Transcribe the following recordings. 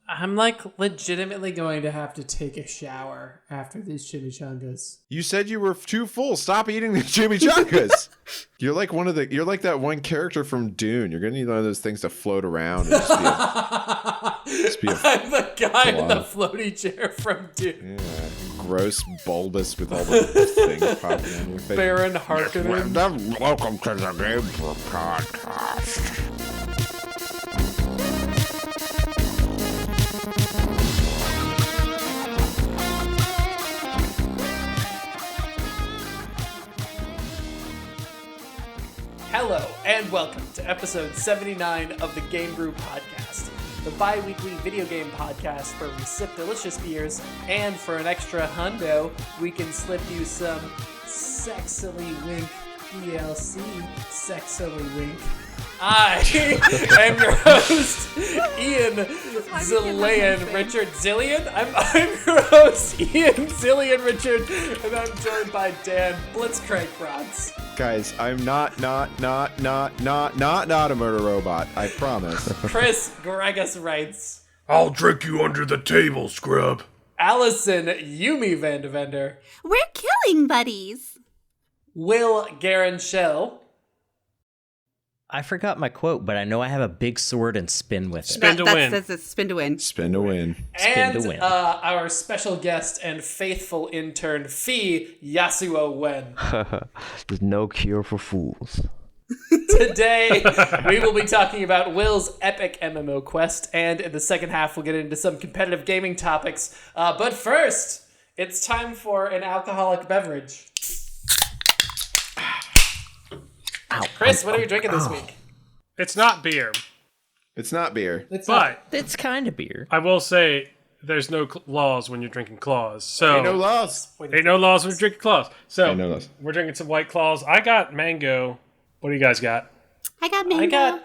I'm like legitimately going to have to take a shower after these chimichangas. You said you were too full. Stop eating the chimichangas. You're like you're like that one character from Dune. You're gonna need one of those things to float around and just be I'm the guy in the floaty chair from Dune. Yeah, gross bulbous with all the things popping on your face. Baron Harkonnen. Welcome to the Game Podcast. Hello, and welcome to episode 79 of the Game Brew Podcast, the bi-weekly video game podcast where we sip delicious beers, and for an extra hundo, we can slip you some sexily wink DLC. Sexily wink. I am your host, Ian Zillian Richard. Zillian? I'm your host, Ian Zillian Richard, and I'm joined by Dan Blitzcrank Bronze. Guys, I'm not a murder robot. I promise. Chris Gregus writes, I'll drink you under the table, scrub. Allison Yumi Vandevender. We're killing buddies. Will Garanshell. I forgot my quote, but I know I have a big sword and spin with it. Spin to win. That's spin to win. Spin to win. And to win. Our special guest and faithful intern, Phi Yasuo Wen. There's no cure for fools. Today, we will be talking about Will's epic MMO quest, and in the second half, we'll get into some competitive gaming topics. But first, it's time for an alcoholic beverage. Chris, what are you drinking this week? It's not beer, It's not beer. but It's kind of beer. I will say there's no laws when you're drinking claws. So Ain't no laws. Ain't no laws when you're drinking claws. So Ain't no laws. we're drinking some White Claws. I got mango. What do you guys got? I got mango.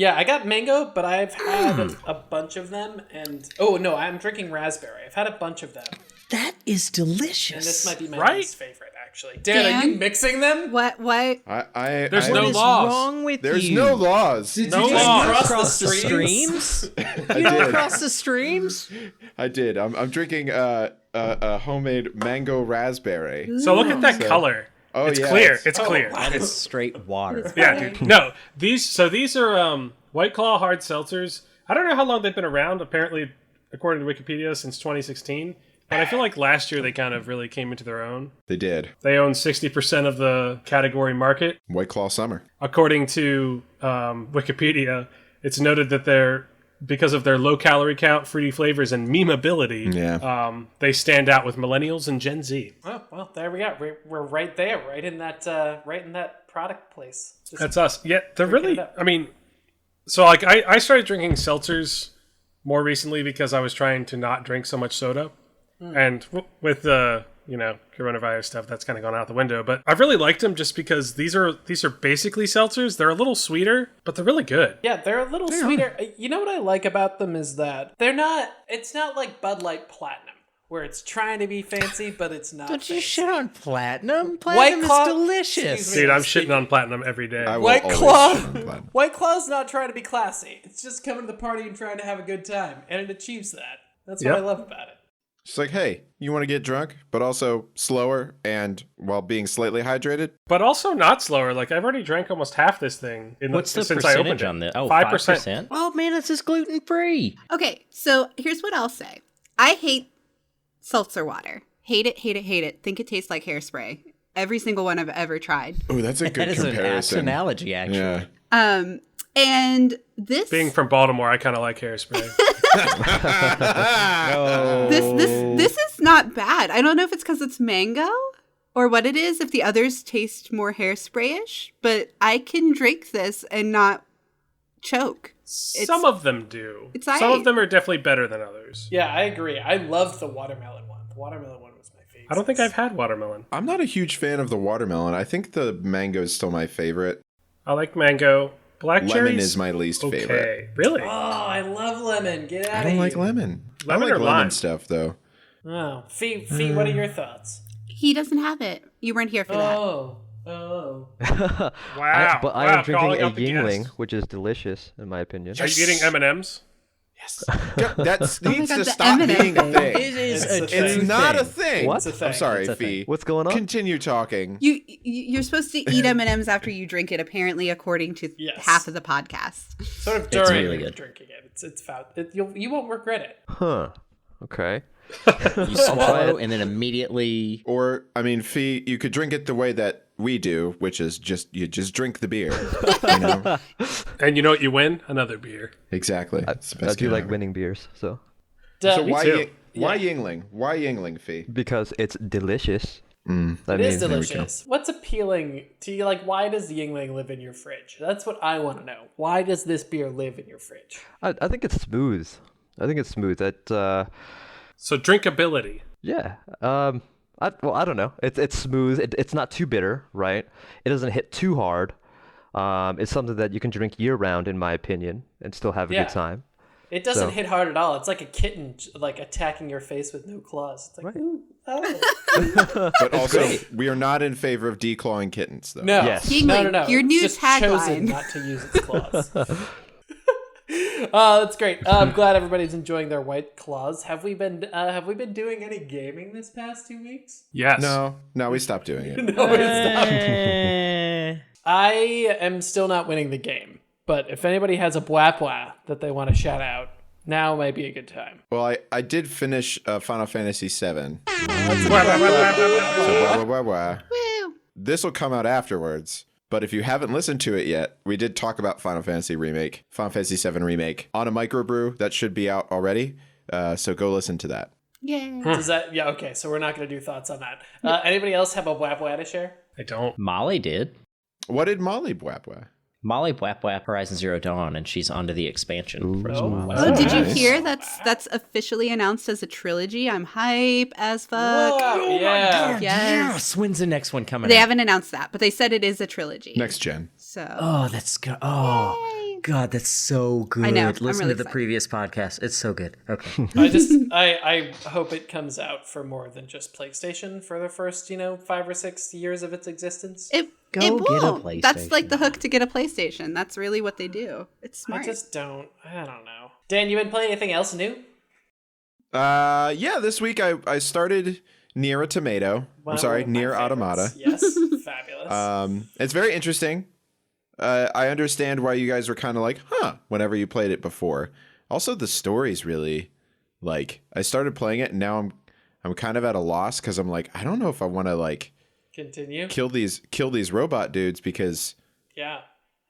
I got mango, but I've had a bunch of them, and I'm drinking raspberry. I've had a bunch of them, That is delicious. and this might be my Right? least favorite, actually. Dan, are you mixing them? What? There's no What is laws. wrong with There's you? no laws. Did No you just laws. cross the streams? I You don't did. cross the streams? I did. I'm drinking a homemade mango raspberry. So look at that color. Oh, It's yeah, clear. It's clear. That is straight water. Yeah, dude. No, these are White Claw hard seltzers. I don't know how long they've been around. Apparently, according to Wikipedia, since 2016. But I feel like last year they kind of really came into their own. They did. They own 60% of the category market. White Claw Summer. According to Wikipedia, it's noted that because of their low calorie count, fruity flavors, and memeability, they stand out with millennials and Gen Z. Oh, well, there we go. We're right there, right in that product place. Just That's us. Yeah, they're Breaking really. it up. I mean, so like I started drinking seltzers more recently because I was trying to not drink so much soda, and with the coronavirus stuff, that's kind of gone out the window. But I've really liked them just because these are basically seltzers. They're a little sweeter, but they're really good. Yeah, they're a little sweeter. You know what I like about them is that it's not like Bud Light Platinum, where it's trying to be fancy, but it's not. Don't you fancy. shit on Platinum? White Platinum Claw- is delicious. Excuse me. Dude, I'm shitting on Platinum every day. I will White always Claw. shit on Platinum. White Claw's not trying to be classy. It's just coming to the party and trying to have a good time, and it achieves that. That's what Yep. I love about it. It's like, hey, you want to get drunk, but also slower and while being slightly hydrated? But also not slower. Like I've already drank almost half this thing. What's the since I opened percentage it. on this? Oh, 5%. 5%? Oh, man, this is gluten-free. Okay, so here's what I'll say. I hate seltzer water. Hate it, hate it, hate it. Think it tastes like hairspray. Every single one I've ever tried. Oh, that's a good That is an apt comparison. analogy, actually. Yeah. And this Being from Baltimore, I kind of like hairspray. this is not bad. I don't know if it's because it's mango or what it is. If the others taste more hairspray-ish, but I can drink this and not choke. Some of them do. It's Some aight. of them are definitely better than others. Yeah, I agree. I loved the watermelon one. The watermelon one was my favorite. I don't think I've had watermelon. I'm not a huge fan of the watermelon. I think the mango is still my favorite. I like mango. Black cherries? Lemon is my least favorite. Okay. Really? Oh, I love lemon. Get out I of don't here. like lemon. Lemon I like or lemon lime? stuff, though. Oh, Fee, what are your thoughts? He doesn't have it. You weren't here for that. Oh. Wow. But I Wow, am drinking calling a out the Yingling, guest. which is delicious, in my opinion. Are you eating M&M's? That needs God, to the stop M&M being a thing. thing. It is It's a a true thing. It's not a thing. thing. What? It's a thing. I'm sorry, It's a Fee. thing. What's going on? Continue talking. You're supposed to eat M&Ms after you drink it, apparently, according to Yes. half of the podcast. Sort of during really good. drinking it. It's foul. You won't regret it. Huh. Okay. You swallow and then immediately. Or, I mean, Fee, you could drink it the way that we do, which is you just drink the beer. You know? And you know what you win? Another beer. Exactly. I It's the best do game like ever. winning beers, so So Me why too. why Yingling? Why Yingling, Fee? because it's delicious. That It is there we go. delicious. What's appealing to you? Like, why does Yingling live in your fridge? That's what I want to know. Why does this beer live in your fridge? I think it's smooth. I think it's smooth. So drinkability. Yeah. I don't know. It's smooth. It's not too bitter, right? It doesn't hit too hard. It's something that you can drink year round, in my opinion, and still have a Yeah. good time. It doesn't So- hit hard at all. It's like a kitten, like attacking your face with no claws. It's like, Right. ooh, oh. But also, we are not in favor of declawing kittens, though. No, Yes. no, no. Your It's new just tagline. chosen not to use its claws. That's great. I'm glad everybody's enjoying their white claws. Have we been doing any gaming this past 2 weeks? Yes. No, we stopped doing it. No, it's not. Eh. I am still not winning the game, but if anybody has a blah that they want to shout out, now might be a good time. Well, I did finish Final Fantasy VII. Woo! This will come out afterwards. But if you haven't listened to it yet, we did talk about Final Fantasy VII Remake on a microbrew that should be out already. So go listen to that. Yay. Does that? Yeah. Okay. So we're not going to do thoughts on that. Anybody else have a blah to share? I don't. Molly did. What did Molly Bwapwa? Molly Bwap Horizon Zero Dawn, and she's onto the expansion. For Oh, Oh, did you Nice. hear that's officially announced as a trilogy? I'm hype as fuck. Whoa, yeah. Yes. When's the next one coming They out? haven't announced that, but they said it is a trilogy. Next gen. So Oh, that's good. Oh, God, that's so good. I know. I'm Listen really to the excited. previous podcast. It's so good. Okay. I hope it comes out for more than just PlayStation for the first 5 or 6 years of its existence. it Go it get a won't. That's like the PlayStation. hook to get a PlayStation. That's really what they do. It's I smart. don't know. Dan, you been playing anything else new? Yeah, this week I started Nier Automata. I'm sorry, One of my Nier Automata. favorites. Yes, fabulous. It's very interesting. I understand why you guys were kind of like, whenever you played it before. Also, the story's really, I started playing it and now I'm kind of at a loss because I'm like, I don't know if I want to Continue. kill these robot dudes because Yeah.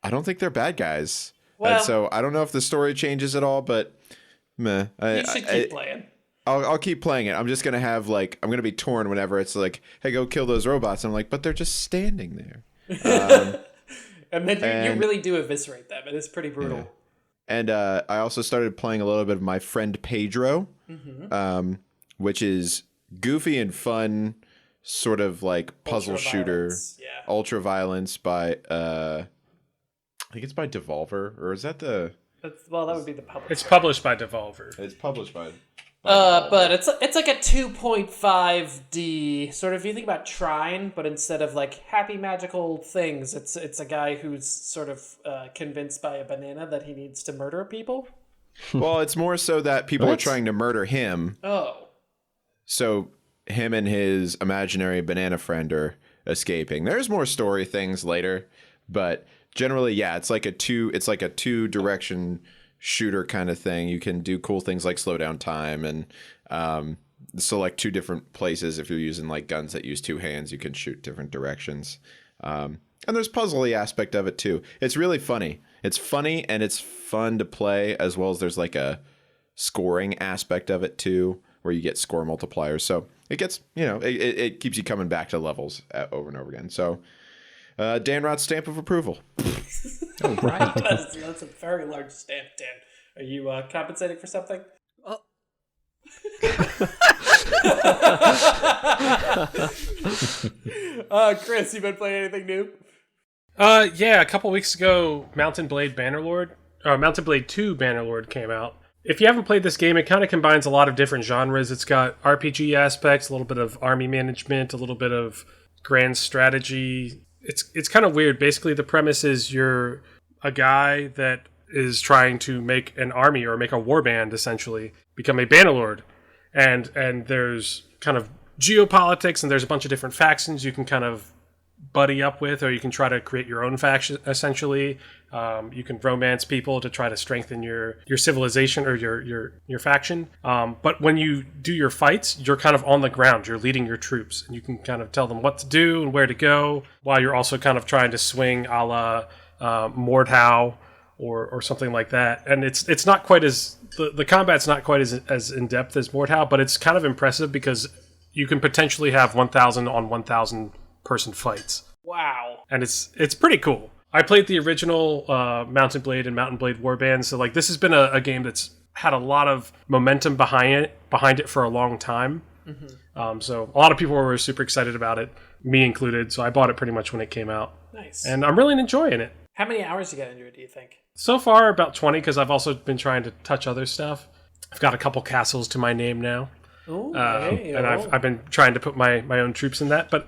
I don't think they're bad guys. Well- And so I don't know if the story changes at all, but meh. You should keep playing. I'll keep playing it. I'm just gonna have I'm gonna be torn whenever it's like, hey, go kill those robots. I'm like, but they're just standing there. And then you and- really do eviscerate them. It is pretty brutal. Yeah. And I also started playing a little bit of my friend Pedro, which is goofy and fun, sort of like puzzle shooter, Ultraviolence, yeah. ultra violence by I think it's by Devolver, or is that the? That would be the publisher. It's published by Devolver. It's published by. But it's like a 2.5D sort of. If you think about Trine, but instead of happy magical things, it's a guy who's sort of convinced by a banana that he needs to murder people. Well, it's more so that people are What? trying to murder him. Oh, So him and his imaginary banana friend are escaping. There's more story things later, but generally, yeah, it's like a two direction shooter kind of thing. You can do cool things like slow down time and select 2 different places. If you're using guns that use 2 hands, you can shoot different directions. And there's puzzly aspect of it too. It's really funny. It's funny and it's fun to play, as well as there's a scoring aspect of it too, where you get score multipliers. So it gets, it keeps you coming back to levels over and over again. So Dan Roth's stamp of approval. Right. that's a very large stamp, Dan. Are you compensating for something? Chris, you been playing anything new? Yeah, a couple weeks ago, Mountain Blade 2 Bannerlord came out. If you haven't played this game, it kind of combines a lot of different genres. It's got RPG aspects, a little bit of army management, a little bit of grand strategy. It's kind of weird. Basically, the premise is you're a guy that is trying to make an army or make a warband, essentially, become a Bannerlord. And there's kind of geopolitics, and there's a bunch of different factions you can kind of buddy up with, or you can try to create your own faction, essentially. You can romance people to try to strengthen your civilization or your faction. But when you do your fights, you're kind of on the ground. You're leading your troops, and you can kind of tell them what to do and where to go, while you're also kind of trying to swing a la Mordhau or something like that. And it's not quite as the combat's not quite as in depth as Mordhau, but it's kind of impressive because you can potentially have 1,000 on 1,000 person fights. Wow. And it's pretty cool. I played the original Mountain Blade and Mountain Blade Warband, so like this has been a game that's had a lot of momentum behind it for a long time. Mm-hmm. So a lot of people were super excited about it, me included. So I bought it pretty much when it came out. Nice. And I'm really enjoying it. How many hours you get into it, do you think? So far, about 20, because I've also been trying to touch other stuff. I've got a couple castles to my name now. Ooh, and I've been trying to put my own troops in that. But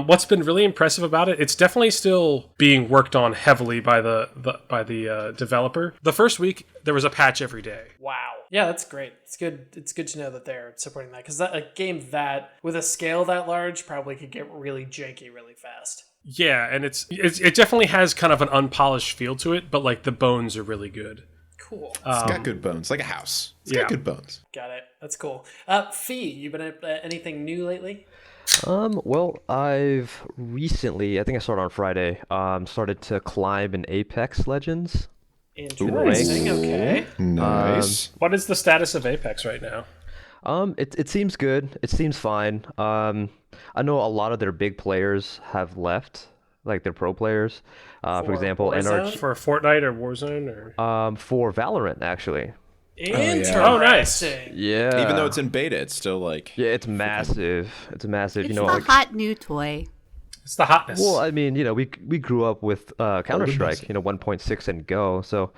what's been really impressive about it, it's definitely still being worked on heavily by the developer. The first week, there was a patch every day. Wow. Yeah, that's great. It's good to know that they're supporting that, because a game that with a scale that large probably could get really janky really fast. Yeah, and it definitely has kind of an unpolished feel to it, but like the bones are really good. Cool. It's got good bones, like a house. It's got good bones. Got it. That's cool. Fee, you been at anything new lately? Well, I've recently, I think I started on Friday, started to climb in Apex Legends. Interesting. Okay. Nice. What is the status of Apex right now? It seems good. It seems fine. I know a lot of their big players have left, like their pro players. For example, Warzone? NRG For Fortnite or Warzone or for Valorant actually. Interesting. Oh, nice. Yeah. Even though it's in beta, it's still like it's massive. It's massive. It's you know, the like hot new toy. it's the hotness. well, I mean, we grew up with Counter-Strike, 1.6 and Go, so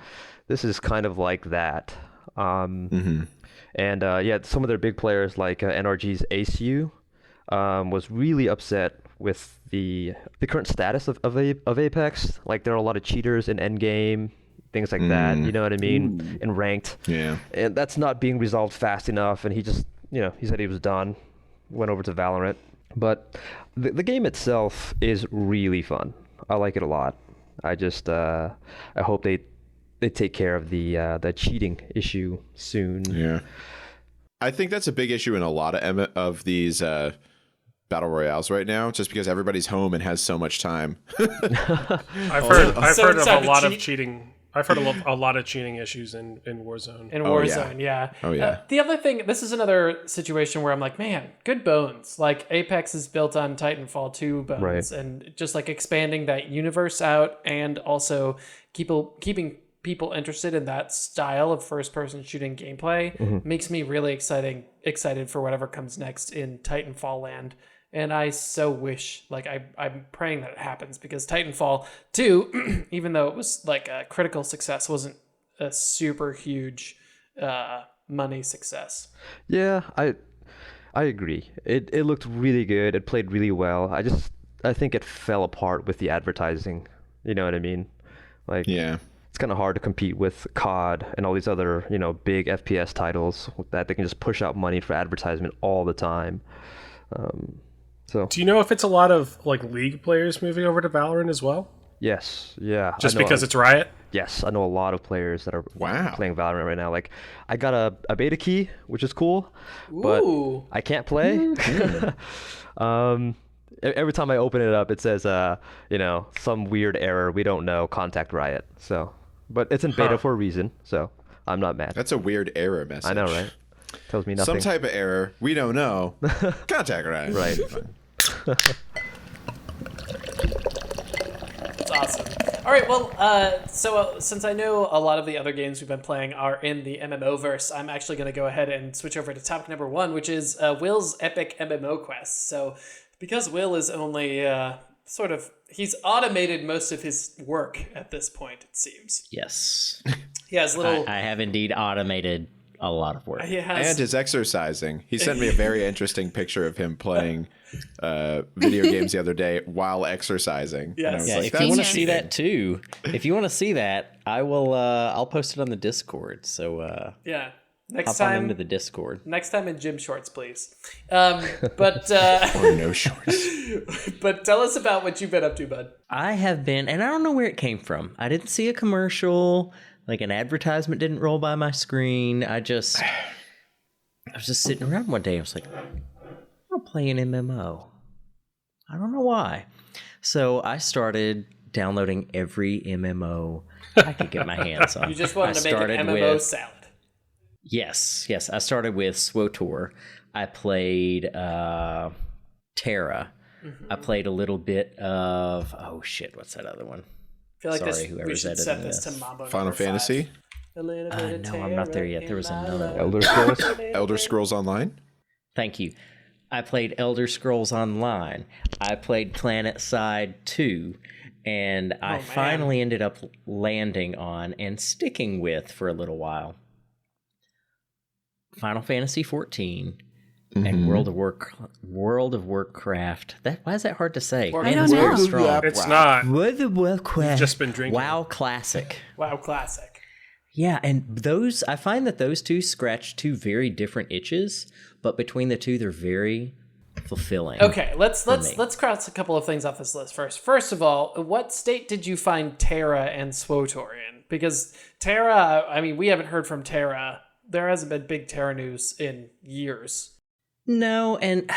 this is kind of like that. And some of their big players like NRG's ACU was really upset with the current status of Apex. Like there are a lot of cheaters in endgame, things like that. You know what I mean? In ranked. Yeah. And that's not being resolved fast enough. And he just, he said he was done. Went over to Valorant. But the game itself is really fun. I like it a lot. I just I hope they take care of the cheating issue soon. Yeah. I think that's a big issue in a lot of these battle royales right now, just because everybody's home and has so much time. I've heard of a lot of cheating. I've heard a lot of cheating issues in Warzone. In Warzone, yeah. Oh, yeah. The other thing, this is another situation where I'm like, man, good bones. Like, Apex is built on Titanfall 2 bones. Right. And just, like, expanding that universe out and also keeping people interested in that style of first-person shooting gameplay makes me really excited for whatever comes next in Titanfall land. And I so wish, like, I'm praying that it happens, because Titanfall 2, even though it was like a critical success, wasn't a super huge money success. Yeah, I agree. It looked really good. It played really well. I think it fell apart with the advertising. You know what I mean? Like, yeah, it's kind of hard to compete with COD and all these other big FPS titles that they can just push out money for advertisement all the time. So, do you know if it's a lot of like League players moving over to Valorant as well? Yes, yeah. Just because it's Riot? Yes, I know a lot of players that are playing Valorant right now. Like, I got a beta key, which is cool, but I can't play. Every time I open it up, it says, some weird error. We don't know. Contact Riot. So, but it's in beta for a reason. So I'm not mad. That's a weird error message. I know, right? Tells me nothing. Some type of error. We don't know. Contact Riot. Right. That's awesome. All right, well, so since I know a lot of the other games we've been playing are in the MMO-verse, I'm actually going to go ahead and switch over to topic number 1, which is Will's epic MMO quest. So because Will is only he's automated most of his work at this point, it seems. Yes. He has little... I have indeed automated a lot of work. And his exercising. He sent me a very interesting picture of him playing video games the other day while exercising. Yes. Yeah, like, if you want to "That's see cheating." that too, if you want to see that, I will. I'll post it on the Discord. So Yeah. Next hop on time into the Discord. Next time in gym shorts, please. But Or no shorts. but tell us about what you've been up to, bud. I have been, and I don't know where it came from. I didn't see a commercial, like an advertisement didn't roll by my screen. I was just sitting around one day. I was like, I'll play an MMO. I don't know why. So I started downloading every MMO I could get my hands on. You just wanted to make an MMO salad. Yes. I started with SWTOR. I played Terra. I played a little bit of what's that other one? I feel like Sorry, we should editing set this this. to Mambo Final number 5. Fantasy? A little bit of No, I'm not there terror yet. There was in my another life. one. Elder Scrolls. Elder Scrolls Online? Thank you. I played Elder Scrolls Online. I played PlanetSide 2. And I man. finally ended up landing on and sticking with for a little while Final Fantasy 14 and World of Warcraft. Why is that hard to say? I don't know. Strong. It's not. World of Warcraft. You've just been drinking. WoW Classic. Wow, classic. Yeah, and I find that those two scratch two very different itches, but between the two, they're very fulfilling. Okay, let's cross a couple of things off this list first. First of all, what state did you find Terra and SWTOR in? Because Terra, I mean, we haven't heard from Terra. There hasn't been big Terra news in years. No, and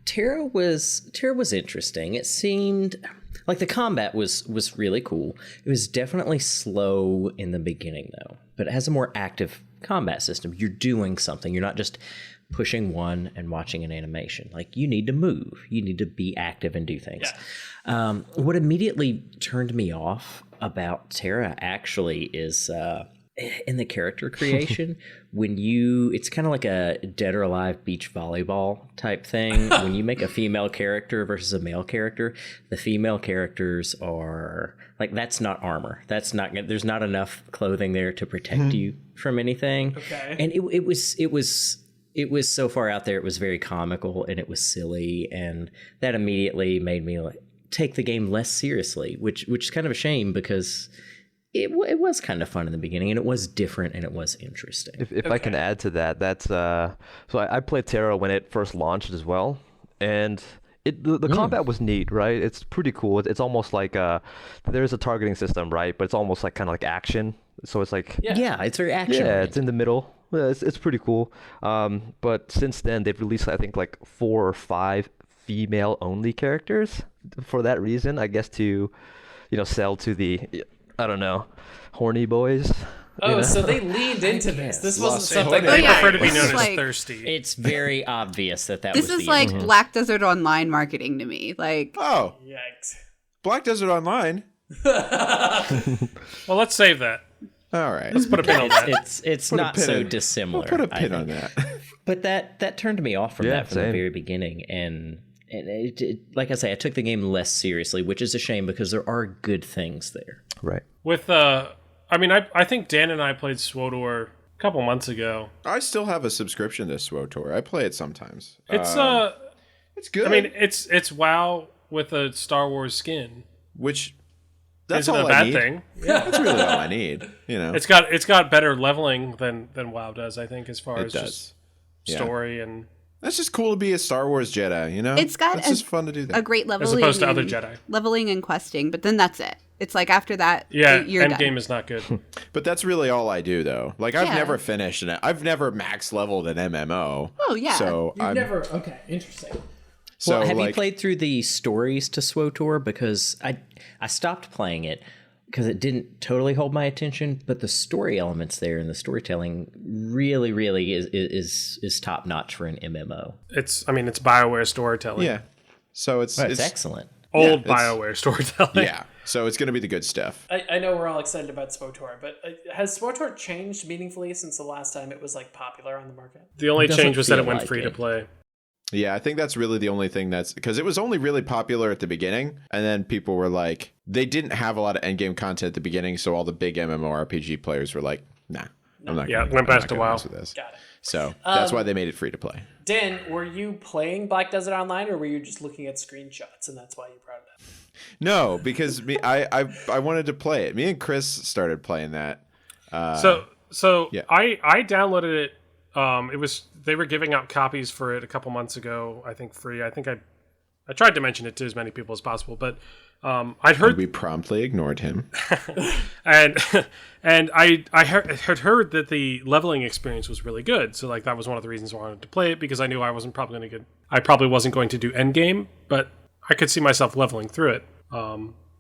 Terra was interesting. It seemed like the combat was really cool. It was definitely slow in the beginning though, but it has a more active combat system. You're doing something. You're not just pushing one and watching an animation. Like you need to move. You need to be active and do things. Yeah. What immediately turned me off about Terra actually is in the character creation it's kind of like a Dead or Alive beach volleyball type thing. When you make a female character versus a male character, the female characters are like, that's not armor. There's not enough clothing there to protect you from anything. Okay. And it was so far out there. It was very comical and it was silly, and that immediately made me like take the game less seriously, which is kind of a shame because it was kind of fun in the beginning, and it was different, and it was interesting. If I can add to that, that's so I played Terra when it first launched as well, and the combat was neat, right? It's pretty cool. It's almost like there's a targeting system, right? But it's almost like kind of like action. So it's like Yeah, it's very action. yeah, it's in the middle. Yeah, it's pretty cool. But since then they've released I think like 4 or 5 female only characters for that reason, I guess, to sell to the I don't know, horny boys. Oh, so they leaned into this. This wasn't Lost something They they yeah, prefer to be this known is as like- thirsty. It's very obvious that This was is the like Black Desert Online marketing to me. Like, Oh, Yikes. Black Desert Online? Well, let's save that. All right. Let's put a pin on that. it's Put a not pin so in- dissimilar. We'll put a I pin think. on that. But that turned me off from Yeah, that from the same. very beginning, and it, like I say, I took the game less seriously, which is a shame because there are good things there. Right. With I think Dan and I played SWTOR a couple months ago. I still have a subscription to SWTOR. I play it sometimes. It's It's good. I mean, it's WoW with a Star Wars skin. which that's Isn't all a bad I need. thing. Yeah, that's really all I need. It's got better leveling than WoW does, I think, as far It as does. just Yeah. story and That's just cool to be a Star Wars Jedi. It's got It's just fun to do that. a great as leveling. opposed to other and- Jedi. Leveling and questing, but then that's it. It's like after that, Yeah, you're done. Endgame is not good. But that's really all I do, though. Like I've Yeah. never finished it. I've never max leveled an MMO. Oh, yeah. So You've I'm never. Okay, interesting. so Well, have you like, played through the stories to SWTOR? Because I stopped playing it because it didn't totally hold my attention, but the story elements there and the storytelling really is top notch for an MMO. It's BioWare storytelling. Yeah. So it's It's excellent. Old Yeah, it's- BioWare storytelling. yeah. So it's gonna be the good stuff. I know we're all excited about SWTOR, but has SWTOR changed meaningfully since the last time it was like popular on the market? The only Doesn't change was that it feel went like free to it. play. Yeah, I think that's really the only thing that's because it was only really popular at the beginning, and then people were like, they didn't have a lot of endgame content at the beginning, so all the big MMORPG players were like, nah. I'm not. Yeah, gonna, went I'm back not to gonna WoW. mess with this. Got it. So that's why they made it free to play. Dan, were you playing Black Desert Online, or were you just looking at screenshots, and that's why you brought it up? No, because I wanted to play it. Me and Chris started playing that. So yeah. I downloaded it. They were giving out copies for it a couple months ago. I think free. I think I tried to mention it to as many people as possible, but I'd heard we promptly ignored him. and I had heard that the leveling experience was really good. So like that was one of the reasons I wanted to play it, because I knew I probably wasn't going to do endgame, but I could see myself leveling through it.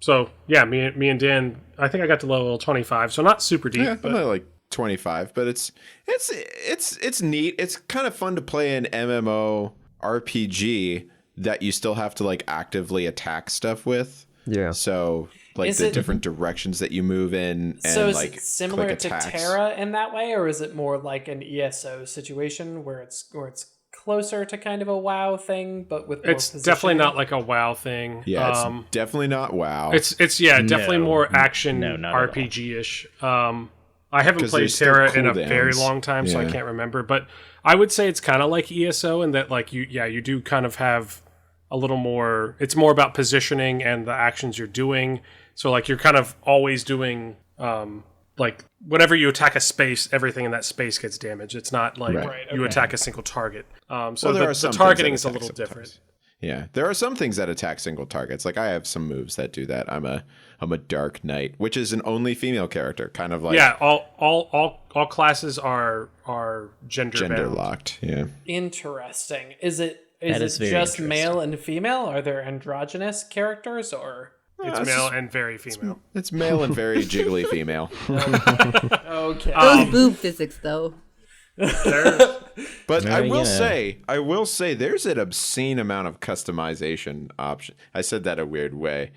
So yeah, me and Dan, I think I got to level 25, so not super deep. Yeah, but I'm like 25, but it's neat. It's kind of fun to play an MMO RPG that you still have to like actively attack stuff with. Yeah. So like the different directions that you move in, and so is like it similar click to attacks. Terra in that way, or is it more like an ESO situation where it's closer to kind of a WoW thing, but with more it's positioning? definitely not like a WoW thing. Yeah, it's definitely not WoW. It's definitely more action not at all. RPG-ish. I haven't 'Cause played there's still Terra in a very cooldowns. long time, so I Yeah. can't remember. But I would say it's kind of like ESO in that, like, you do kind of have a little more. It's more about positioning and the actions you're doing. So like you're kind of always doing like whenever you attack a space, everything in that space gets damaged. It's not like you attack a single target. So there are the some targeting things is that a little attack different. sometimes. Yeah, there are some things that attack single targets. Like I have some moves that do that. I'm a Dark Knight, which is an only female character, kind of like Yeah, all classes are gender bound. locked. Yeah. Interesting. Is it That is very just interesting. male and female? Are there androgynous characters, or It's male and very female. It's male and very jiggly female. okay? Those boob physics, though. But I will yeah. say, there's an obscene amount of customization option. I said that a weird way.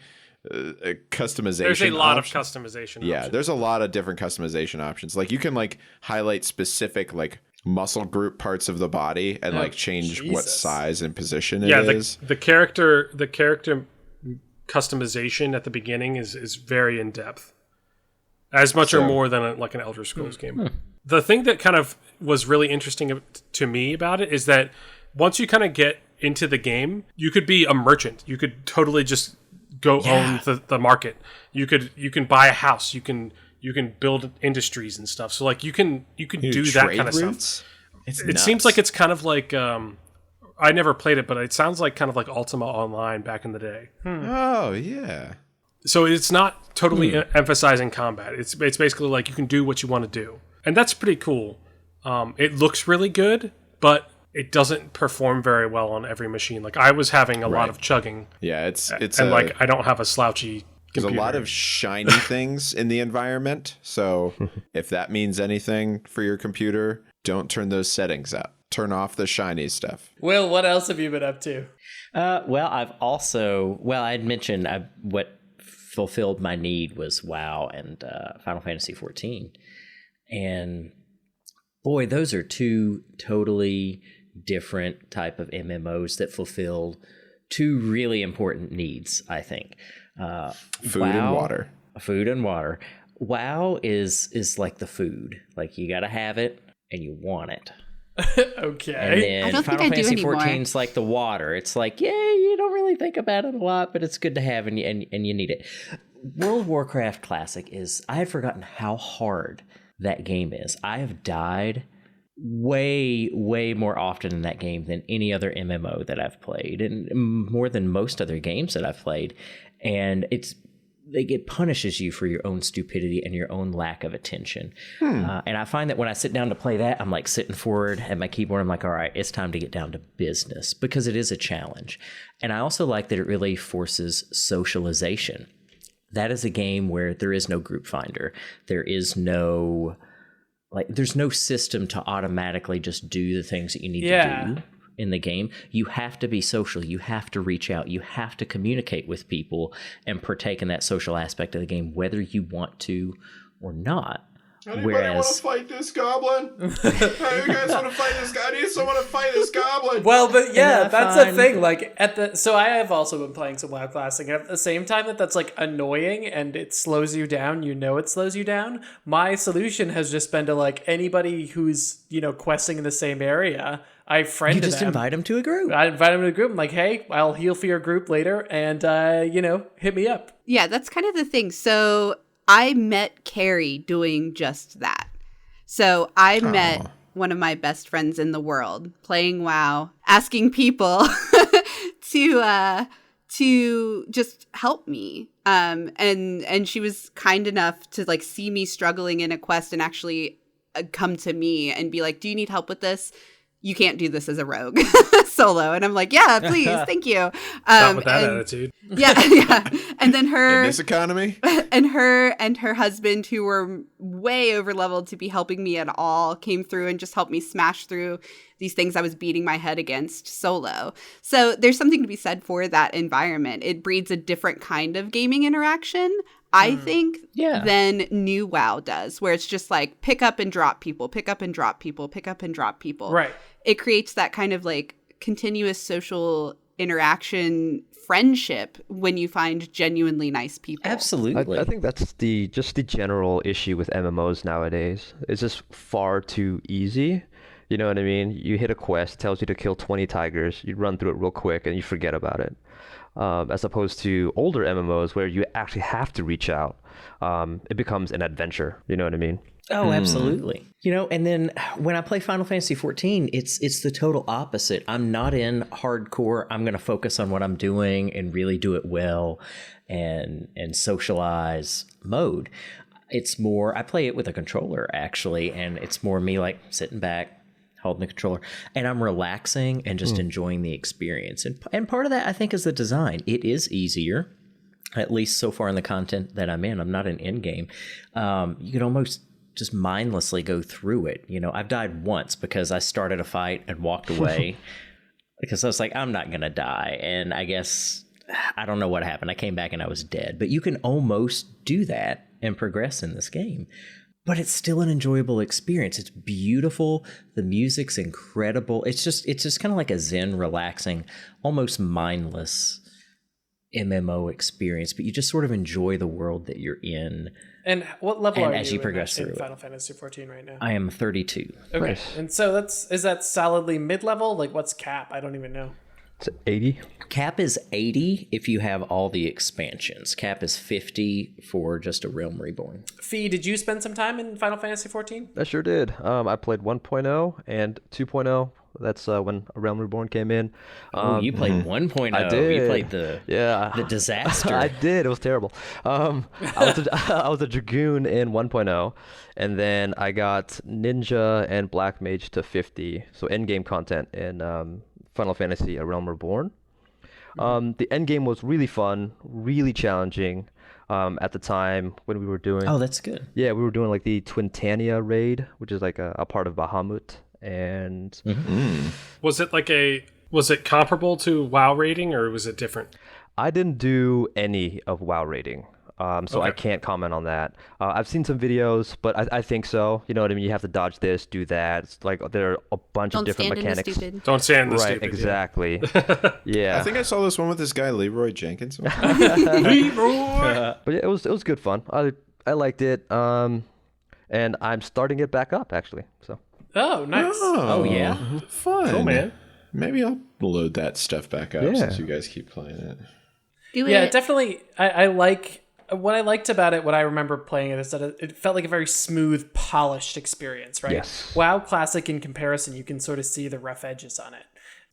Customization. There's a lot option. of customization. Yeah, options. there's a lot of different customization options. Like you can like highlight specific like muscle group parts of the body and like change what Jesus. size and position it Yeah, is. the character customization at the beginning is very in depth, as much or more than like an Elder Scrolls game. The thing that kind of was really interesting to me about it is that once you kind of get into the game, you could be a merchant. You could totally just go own the market. You can buy a house. You can build industries and stuff. So like you can do that trade kind of routes? stuff. It's It nuts. seems like it's kind of like I never played it, but it sounds like kind of like Ultima Online back in the day. Oh yeah. So it's not totally emphasizing combat. It's basically like you can do what you want to do, and that's pretty cool. It looks really good, but it doesn't perform very well on every machine. Like I was having a lot of chugging, Yeah, it's and like I don't have a slouchy there's computer. a lot of shiny things in the environment. So if that means anything for your computer, don't turn those settings up. Turn off the shiny stuff. Will, what else have you been up to? Well, I'd mentioned what fulfilled my need was WoW and Final Fantasy 14. And boy, those are two totally different type of MMOs that fulfilled two really important needs, I think. Food and water. Food and water. WoW is like the food. Like you got to have it and you want it. Okay. And then I don't think Final I do Fantasy anymore. 14 is like the water. It's like, yeah, you don't really think about it a lot, but it's good to have and you need it. World of Warcraft Classic I had forgotten how hard that game is. I have died way, way more often in that game than any other MMO that I've played, and more than most other games that I've played. And it punishes you for your own stupidity and your own lack of attention. And I find that when I sit down to play that, I'm like sitting forward at my keyboard. I'm like, all right, it's time to get down to business because it is a challenge. And I also like that it really forces socialization. That is a game where there is no group finder. There's no system to automatically just do the things that you need to do in the game. You have to be social. You have to reach out. You have to communicate with people and partake in that social aspect of the game, whether you want to or not. Anybody want to fight this goblin? Hey, you guys want to fight this guy? I need someone to fight this goblin. Well, but yeah, Yeah, that's fine. the thing. Like so I have also been playing some WoW Classic, and at the same time that's like annoying and it slows you down. You know, it slows you down. My solution has just been to like anybody who's questing in the same area. I friend You just them. invite them to a group. I invite them to the group. I'm like, hey, I'll heal for your group later, and hit me up. Yeah, that's kind of the thing. So I met Carrie doing just that. So I met one of my best friends in the world playing WoW, asking people to just help me. And she was kind enough to like see me struggling in a quest and actually come to me and be like, "Do you need help with this? You can't do this as a rogue solo." And I'm like, "Yeah, please, thank you." Not with that attitude. Yeah. And then In this economy? and her husband, who were way over leveled to be helping me at all, came through and just helped me smash through these things I was beating my head against solo. So there's something to be said for that environment. It breeds a different kind of gaming interaction, I think, than new WoW does, where it's just like pick up and drop people, pick up and drop people, pick up and drop people. Right. It creates that kind of like continuous social interaction friendship when you find genuinely nice people. Absolutely. I think that's the general issue with MMOs nowadays. It's just far too easy. You know what I mean? You hit a quest, tells you to kill 20 tigers, you run through it real quick and you forget about it. As opposed to older MMOs where you actually have to reach out. It becomes an adventure. You know what I mean? Oh, absolutely. And then when I play Final Fantasy 14, it's the total opposite. I'm not in hardcore. I'm going to focus on what I'm doing and really do it well and socialize mode. It's more, I play it with a controller actually, and it's more me like sitting back, holding the controller, and I'm relaxing and just enjoying the experience. And part of that, I think, is the design. It is easier, at least so far in the content that I'm in. I'm not an in-game. You can almost just mindlessly go through it. I've died once because I started a fight and walked away because I was like, I'm not going to die. And I guess, I don't know what happened. I came back and I was dead. But you can almost do that and progress in this game. But it's still an enjoyable experience. It's beautiful. The music's incredible. It's just kind of like a zen, relaxing, almost mindless MMO experience. But you just sort of enjoy the world that you're in. And what level are as you you progress in through Final Fantasy 14 right now? I am 32. Okay. Nice. And so is that solidly mid-level? Like what's cap? I don't even know. It's 80. Cap is 80 if you have all the expansions. Cap is 50 for just a Realm Reborn. Fee, did you spend some time in Final Fantasy 14? I sure did. I played 1.0 and 2.0. That's when Realm Reborn came in. You played 1.0. I did. You played the disaster. I did. It was terrible. I was a Dragoon in 1.0, and then I got Ninja and Black Mage to 50. So endgame content in Final Fantasy: A Realm Reborn. The endgame was really fun, really challenging. At the time when we were doing. Oh, that's good. Yeah, we were doing like the Twintania raid, which is like a part of Bahamut. And Was it comparable to WoW rating, or was it different? I didn't do any of WoW rating, so I Okay. can't comment on that. I've seen some videos, but I think so. You know what I mean? You have to dodge this, do that. It's like there are a bunch of Don't different stand in the mechanics. stupid. Don't stand in the Right, stupid. exactly. Yeah. I think I saw this one with this guy Leroy Jenkins. Leroy! But yeah, it was good fun. I liked it. And I'm starting it back up actually. So Oh, nice. Oh, yeah? Fun. Cool, man. Maybe I'll load that stuff back up Yeah. since you guys keep playing it. Do Yeah, it. definitely. I like what I liked about it. What I remember playing it is that it felt like a very smooth, polished experience. Right? Yes. WoW Classic, in comparison, you can sort of see the rough edges on it.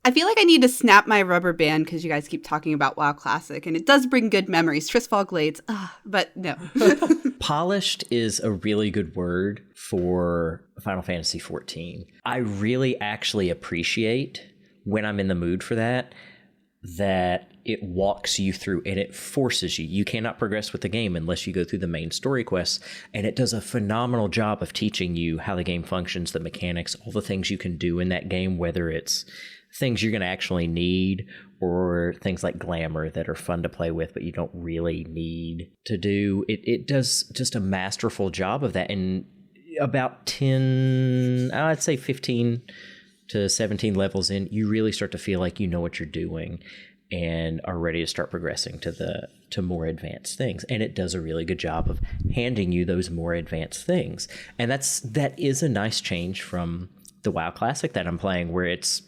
I feel like I need to snap my rubber band because you guys keep talking about WoW Classic, and it does bring good memories. Tristfall Glades, but no. Polished is a really good word for Final Fantasy 14. I really actually appreciate when I'm in the mood for that it walks you through and it forces you. You cannot progress with the game unless you go through the main story quests, and it does a phenomenal job of teaching you how the game functions, the mechanics, all the things you can do in that game, whether it's things you're going to actually need or things like glamour that are fun to play with but you don't really need to do. It does just a masterful job of that, and about 10, I'd say 15 to 17 levels in, you really start to feel like you know what you're doing and are ready to start progressing to more advanced things. And it does a really good job of handing you those more advanced things. And that is a nice change from the WoW Classic that I'm playing, where it's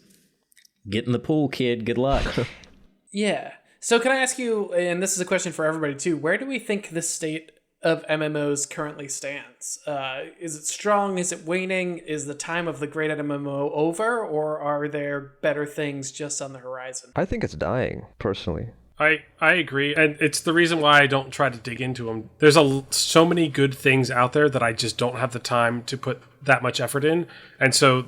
get in the pool, kid, good luck. Yeah. So can I ask you, and this is a question for everybody too, where do we think the state of MMOs currently stands? Is it strong? Is it waning? Is the time of the great MMO over? Or are there better things just on the horizon? I think it's dying, personally. I agree, and it's the reason why I don't try to dig into them. There's so many good things out there that I just don't have the time to put that much effort in. And so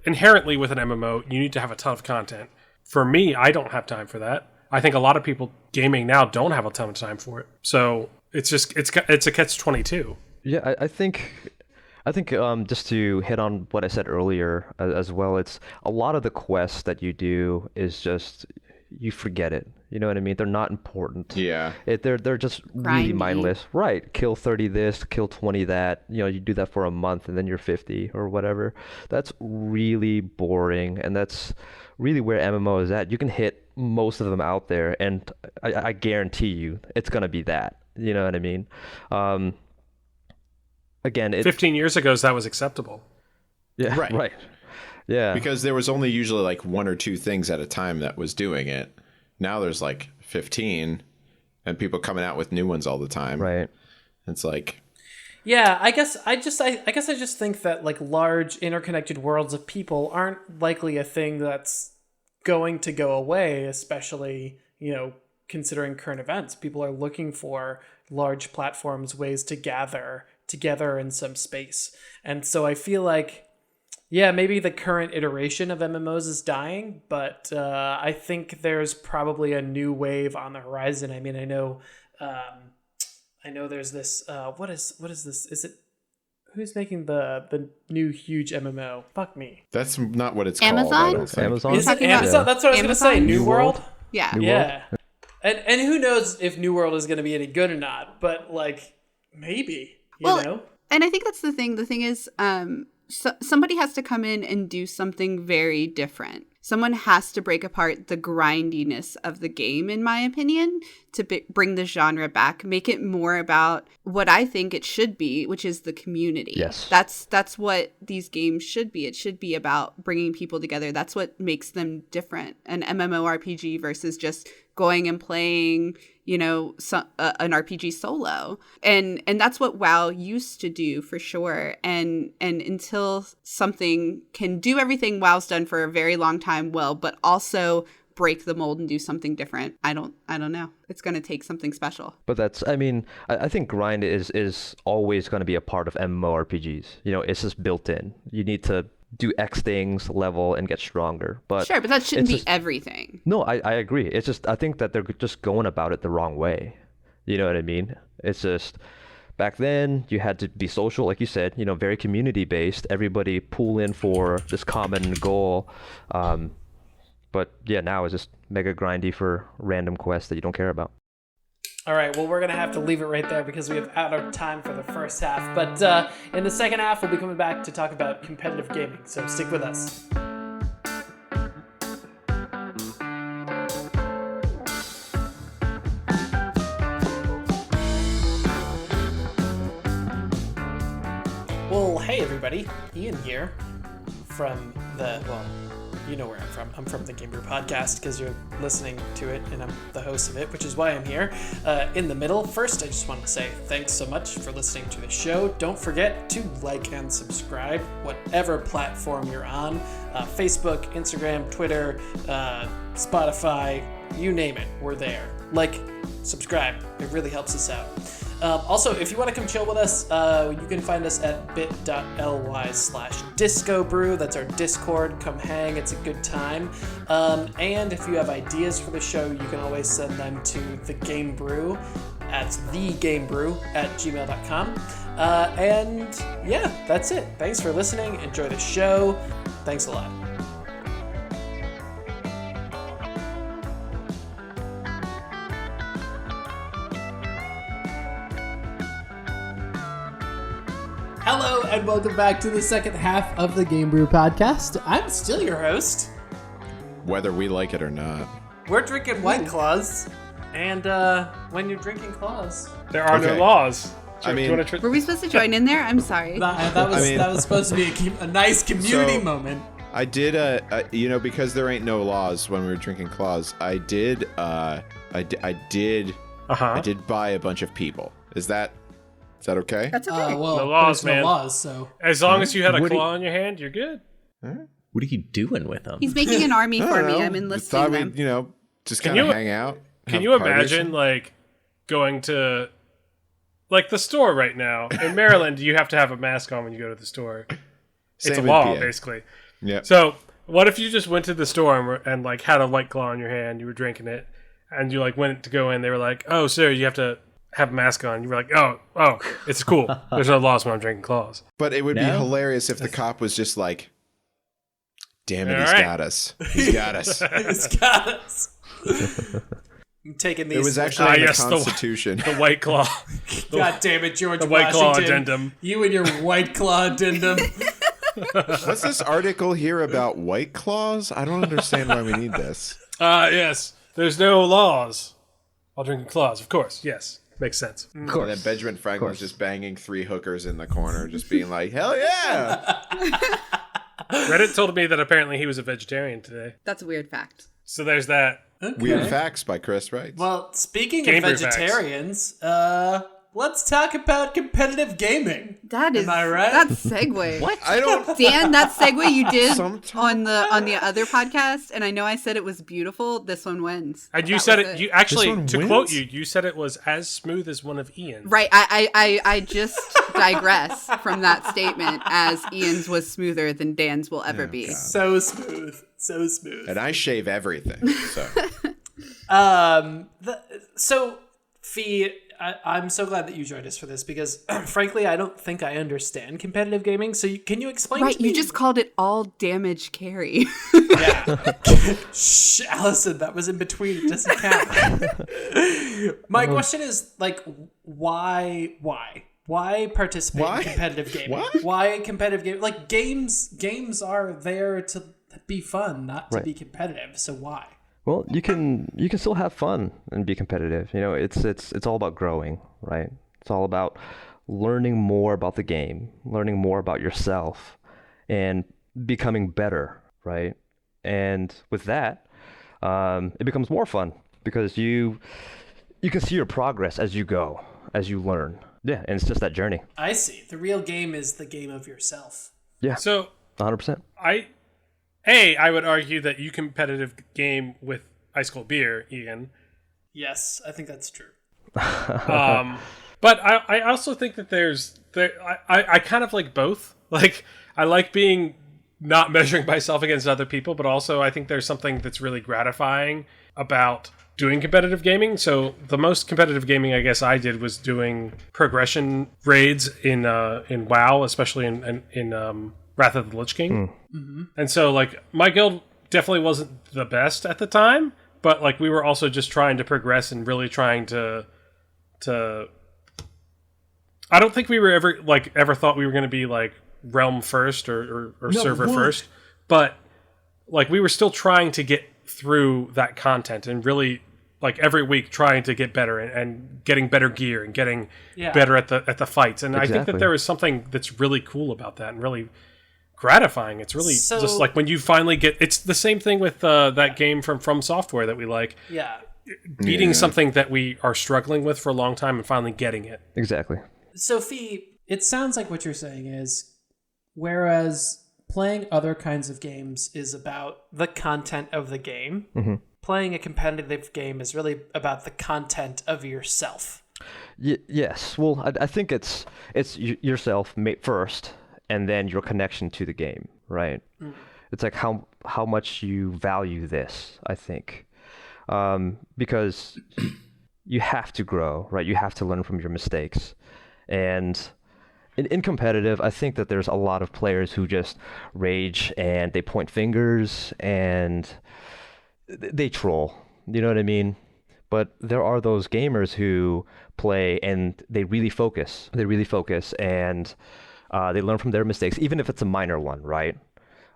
inherently with an MMO, you need to have a ton of content. For me, I don't have time for that. I think a lot of people gaming now don't have a ton of time for it. So it's a catch-22. Yeah, I think just to hit on what I said earlier as well, it's a lot of the quests that you do is just, you forget it. You know what I mean? They're not important. Yeah. They're just really Grindy. mindless. Right. Kill 30 this, kill 20 that. You know, you do that for a month and then you're 50 or whatever. That's really boring, and that's really where MMO is at. You can hit most of them out there, and I guarantee you it's going to be that. You know what I mean? Again, 15 years ago, that was acceptable. Yeah, right. Yeah. Because there was only usually like one or two things at a time that was doing it. Now there's like 15 and people coming out with new ones all the time. Right. It's like, yeah, I guess I just think that like large interconnected worlds of people aren't likely a thing that's going to go away, especially, considering current events. People are looking for large platforms, ways to gather together in some space. And so I feel like, yeah, maybe the current iteration of MMOs is dying, but I think there's probably a new wave on the horizon. I mean, I know there's this. What is this? Is it who's making the new huge MMO? Fuck me. that's not what it's Amazon? called. I don't think. Amazon? Is it talking about Amazon? That's what I was going to say. Amazon? New World. Yeah. New Yeah. And who knows if New World is going to be any good or not? But like maybe you know. And I think that's the thing. The thing is, somebody has to come in and do something very different. Someone has to break apart the grindiness of the game, in my opinion, to bring the genre back, make it more about what I think it should be, which is the community. Yes. That's what these games should be. It should be about bringing people together. That's what makes them different. An MMORPG versus just going and playing, an RPG solo. And that's what WoW used to do for sure. And until something can do everything WoW's done for a very long time well, but also break the mold and do something different, I don't know. It's going to take something special. But I think grind is always going to be a part of MMORPGs. It's just built in. You need to do X things, level, and get stronger. But sure, but that shouldn't be everything. No, I agree. It's just, I think that they're just going about it the wrong way. You know what I mean? It's just, back then, you had to be social, like you said, very community-based. Everybody pool in for this common goal. But yeah, now it's just mega grindy for random quests that you don't care about. All right, well, we're going to have to leave it right there because we have out of time for the first half. But in the second half, we'll be coming back to talk about competitive gaming. So stick with us. Well, hey, everybody. Ian here from you know where I'm from. I'm from the Game Brew podcast because you're listening to it and I'm the host of it, which is why I'm here. In the middle, first, I just want to say thanks so much for listening to the show. Don't forget to like and subscribe, whatever platform you're on. Facebook, Instagram, Twitter, Spotify, you name it, we're there. Like, subscribe, it really helps us out. Also, if you want to come chill with us, you can find us at bit.ly/discobrew. That's our Discord. Come hang. It's a good time. And if you have ideas for the show, you can always send them to thegamebrew at thegamebrew@gmail.com. And yeah, that's it. Thanks for listening. Enjoy the show. Thanks a lot. Hello and welcome back to the second half of the Game Brew podcast. I'm still your host. Whether we like it or not. We're drinking White Claws, and when you're drinking claws, There are no laws. I mean, Were we supposed to join in there? I'm sorry. that was supposed to be a nice community moment. I did, because there ain't no laws when we were drinking claws. I did buy a bunch of people. Is that okay? That's okay. Well, No laws, there's man. no laws, so As long as you had a claw in your hand, you're good. What are you doing with them? He's making an army I for don't me. know. I'm enlisting Thought them. we'd, just Can kind of you- hang out. Can have you parties. imagine, like, going to, like, the store right now? In Maryland, you have to have a mask on when you go to the store. It's Same a in law, PA. basically. Yeah. So, what if you just went to the store and like, had a White Claw in your hand, you were drinking it, and you, like, went to go in, they were like, oh, sir, you have to have a mask on. You were like, oh, it's cool. There's no laws when I'm drinking claws. But it would be No? hilarious if the cop was just like, damn it, All he's right. got us. He's got us. it's got us. I'm taking these. It was actually in yes, the the- Constitution. The White Claw. God damn it, George The White Claw Washington. addendum. You and your White Claw addendum. What's this article here about White Claws? I don't understand why we need this. Yes. There's no laws while drinking claws, of course. Yes. Makes sense. And then Benjamin Franklin's just banging 3 hookers in the corner, just being like, hell yeah! Reddit told me that apparently he was a vegetarian today. That's a weird fact. So there's that. Weird Facts by Chris Wright. Well, speaking Game of Brew facts. vegetarians, let's talk about competitive gaming. That is. Am I right? That segue. What? I don't... Dan, that segue you did Sometimes- on the other podcast, and I know I said it was beautiful. This one wins. And you That said was it, you actually, This one to wins? quote you, you said it was as smooth as one of Ian's. Right. I just digress from that statement, as Ian's was smoother than Dan's will ever be. So smooth. So smooth. And I shave everything, so... So, Fee, I'm so glad that you joined us for this because, frankly, I don't think I understand competitive gaming. So, can you explain Right. to me? You just called it all damage carry. Yeah. Shh, Allison, that was in between. It doesn't count. My question is, like, why participate Why? in competitive gaming? What? Why competitive gaming? Like, games are there to be fun, not to Right. be competitive. So why? Well, you can still have fun and be competitive. It's all about growing, right? It's all about learning more about the game, learning more about yourself, and becoming better, right? And with that, it becomes more fun because you can see your progress as you go, as you learn. Yeah, and it's just that journey. I see. The real game is the game of yourself. Yeah, So 100%. I would argue that you competitive game with ice cold beer, Ian. Yes, I think that's true. But I also think that I kind of like both. Like, I like being not measuring myself against other people, but also I think there's something that's really gratifying about doing competitive gaming. So the most competitive gaming I guess I did was doing progression raids in WoW, especially in Wrath of the Lich King. And so, like, my guild definitely wasn't the best at the time, but, like, we were also just trying to progress and really trying to I don't think we were ever thought we were going to be, like, realm first or server first, but, like, we were still trying to get through that content and really, like, every week trying to get better and getting better gear and getting better at the fights. And I think that Exactly. there is something that's really cool about that and really gratifying. It's really just like when you finally get. It's the same thing with that game from Software that we like. Yeah. Beating something that we are struggling with for a long time and finally getting it. Exactly. Sophie, it sounds like what you're saying is, whereas playing other kinds of games is about the content of the game, playing a competitive game is really about the content of yourself. Yes. Well, I think it's yourself first, and then your connection to the game, right? It's like how much you value this, I think, because you have to grow, right? You have to learn from your mistakes, and in competitive, I think that there's a lot of players who just rage and they point fingers and they troll. You know what I mean? But there are those gamers who play and they really focus. They really focus and They learn from their mistakes, even if it's a minor one, right?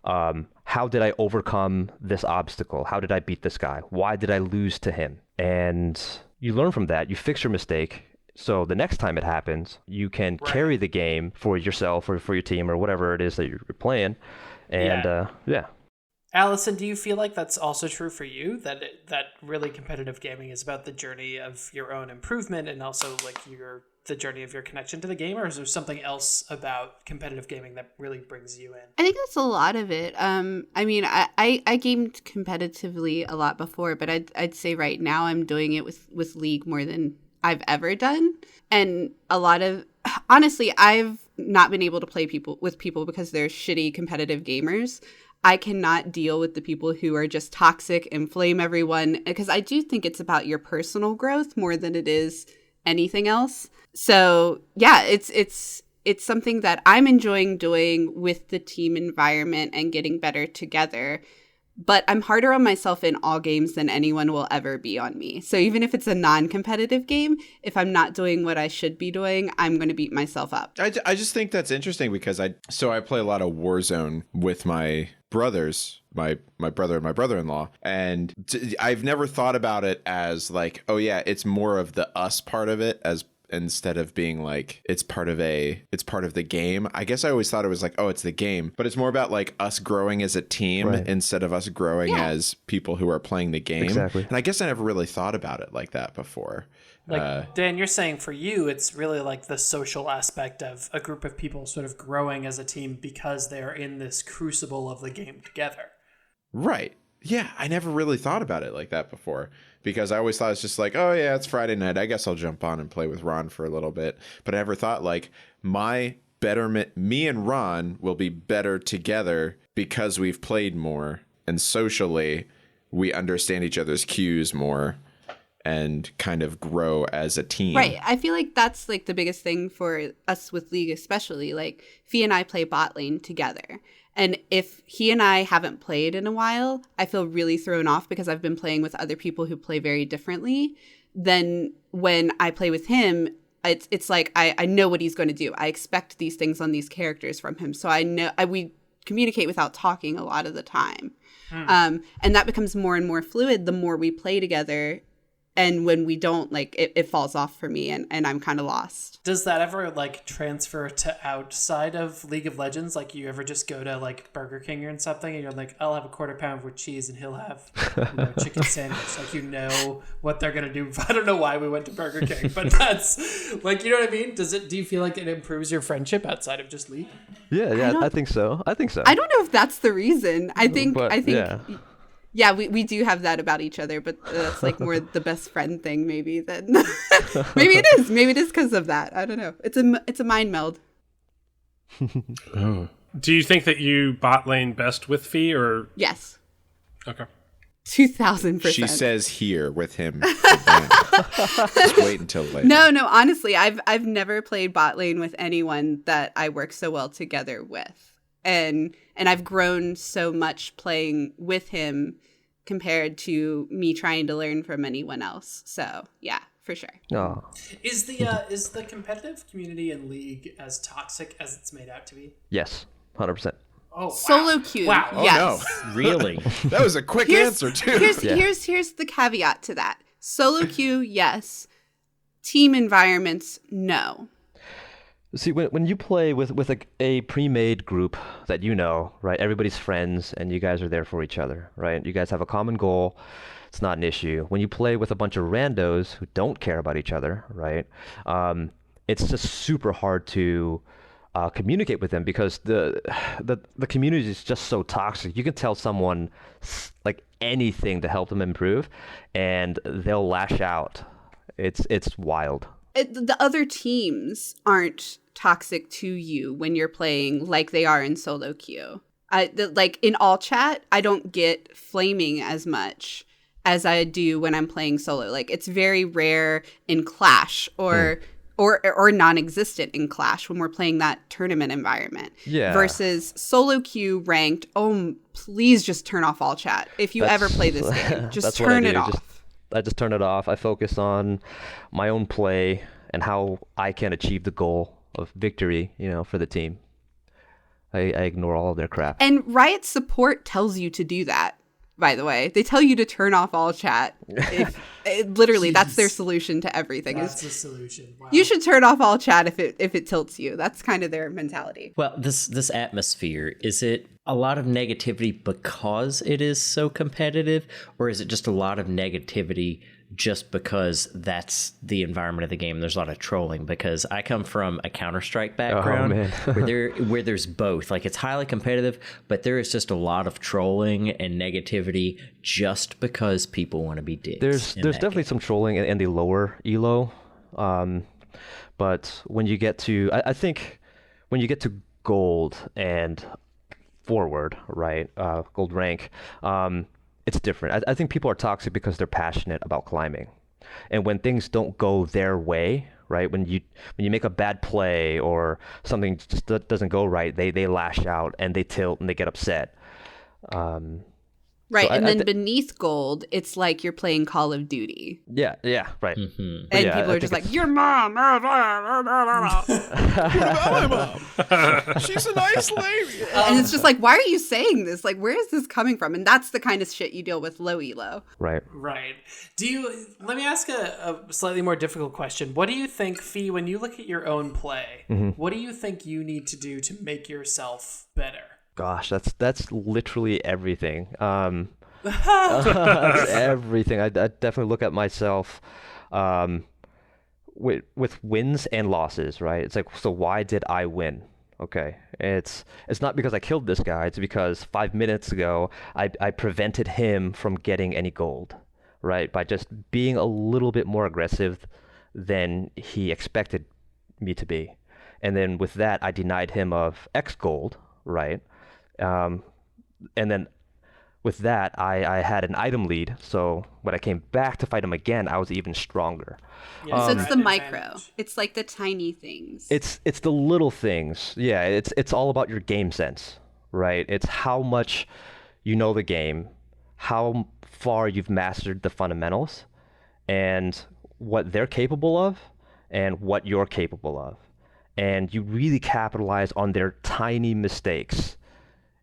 How did I overcome this obstacle? How did I beat this guy? Why did I lose to him? And you learn from that. You fix your mistake. So the next time it happens, you can carry the game for yourself or for your team or whatever it is that you're playing. And yeah. Allison, do you feel like that's also true for you? That really competitive gaming is about the journey of your own improvement and also like the journey of your connection to the game, or is there something else about competitive gaming that really brings you in? I think that's a lot of it. I mean, I gamed competitively a lot before, but I'd say right now I'm doing it with League more than I've ever done. And honestly, I've not been able to play with people because they're shitty competitive gamers. I cannot deal with the people who are just toxic and flame everyone, because I do think it's about your personal growth more than it is anything else. So yeah, it's something that I'm enjoying doing with the team environment and getting better together. But I'm harder on myself in all games than anyone will ever be on me. So even if it's a non-competitive game, if I'm not doing what I should be doing, I'm going to beat myself up. I just think that's interesting because I play a lot of Warzone with my brothers, my brother and my brother-in-law, and I've never thought about it as like, oh yeah, it's more of the us part of it as instead of being like it's part of the game. I guess I always thought it was like, oh, it's the game, but it's more about like us growing as a team instead of us growing as people who are playing the game. Exactly. And I guess I never really thought about it like that before. Like, Dan, you're saying for you, it's really like the social aspect of a group of people sort of growing as a team because they're in this crucible of the game together. Right. Yeah, I never really thought about it like that before because I always thought it's just like, oh yeah, it's Friday night. I guess I'll jump on and play with Ron for a little bit. But I never thought like me and Ron will be better together because we've played more and socially we understand each other's cues more and kind of grow as a team. Right. I feel like that's like the biggest thing for us with League, especially. Like Phi and I play bot lane together. And if he and I haven't played in a while, I feel really thrown off because I've been playing with other people who play very differently. Then when I play with him, it's like I know what he's going to do. I expect these things on these characters from him. So I know we communicate without talking a lot of the time. And that becomes more and more fluid the more we play together. And when we don't, like, it falls off for me and I'm kind of lost. Does that ever, like, transfer to outside of League of Legends? Like, you ever just go to, like, Burger King or something and you're like, I'll have a quarter pound with cheese and he'll have, chicken sandwich. Like, you know what they're going to do. I don't know why we went to Burger King, but that's, like, you know what I mean? Do you feel like it improves your friendship outside of just League? Yeah, I think so. I don't know if that's the reason. I think yeah, we do have that about each other, but that's like more the best friend thing maybe than maybe it is. Maybe it is because of that. I don't know. It's a mind meld. Oh. Do you think that you bot lane best with Phi or? Yes. Okay. 2000%. She says here with him. Just wait until later. No, honestly, I've never played bot lane with anyone that I work so well together with. And I've grown so much playing with him compared to me trying to learn from anyone else. So yeah, for sure. Oh. Is the competitive community in League as toxic as it's made out to be? Yes, 100%. Oh, wow. Solo queue. Wow. Oh, yes. no. Really? That was a quick answer too. Here's the caveat to that. Solo queue, yes. Team environments, no. See, when you play with a pre-made group that you know, right? Everybody's friends, and you guys are there for each other, right? You guys have a common goal. It's not an issue. When you play with a bunch of randos who don't care about each other, right? It's just super hard to communicate with them because the community is just so toxic. You can tell someone like anything to help them improve, and they'll lash out. It's wild. The other teams aren't toxic to you when you're playing like they are in solo queue. Like in all chat, I don't get flaming as much as I do when I'm playing solo. Like it's very rare in Clash or non-existent in Clash when we're playing that tournament environment. Yeah. Versus solo queue ranked. Oh, please just turn off all chat if you ever play this game. Just turn it off. I just turn it off. I focus on my own play and how I can achieve the goal of victory, for the team. I ignore all of their crap. And Riot support tells you to do that, by the way. They tell you to turn off all chat. Literally, that's their solution to everything. That's the solution. Wow. You should turn off all chat if it tilts you. That's kind of their mentality. Well, this atmosphere, is it a lot of negativity because it is so competitive, or is it just a lot of negativity just because that's the environment of the game? There's a lot of trolling, because I come from a Counter-Strike background where there's both. Like, it's highly competitive, but there is just a lot of trolling and negativity just because people want to be dicks. There's definitely some trolling in the lower elo, but when you get to, I think when you get to gold and forward, right, gold rank, it's different. I think people are toxic because they're passionate about climbing, and when things don't go their way, right, when you make a bad play or something just doesn't go right, they lash out and they tilt and they get upset. Right, so and then beneath gold, it's like you're playing Call of Duty. Yeah, right. Mm-hmm. And people are just like, your mom! My mom! She's a nice lady! And it's just like, why are you saying this? Like, where is this coming from? And that's the kind of shit you deal with low elo. Right. Let me ask a slightly more difficult question. What do you think, Phi, when you look at your own play, what do you think you need to do to make yourself better? Gosh, that's literally everything. Everything. I definitely look at myself with wins and losses, right? It's like, so why did I win? Okay, it's not because I killed this guy. It's because 5 minutes ago I prevented him from getting any gold, right? By just being a little bit more aggressive than he expected me to be, and then with that I denied him of X gold, right? And then with that, I had an item lead, so when I came back to fight him again, I was even stronger. So it's the micro. It's like the tiny things. It's the little things. Yeah, it's all about your game sense, right? It's how much you know the game, how far you've mastered the fundamentals, and what they're capable of, and what you're capable of. And you really capitalize on their tiny mistakes.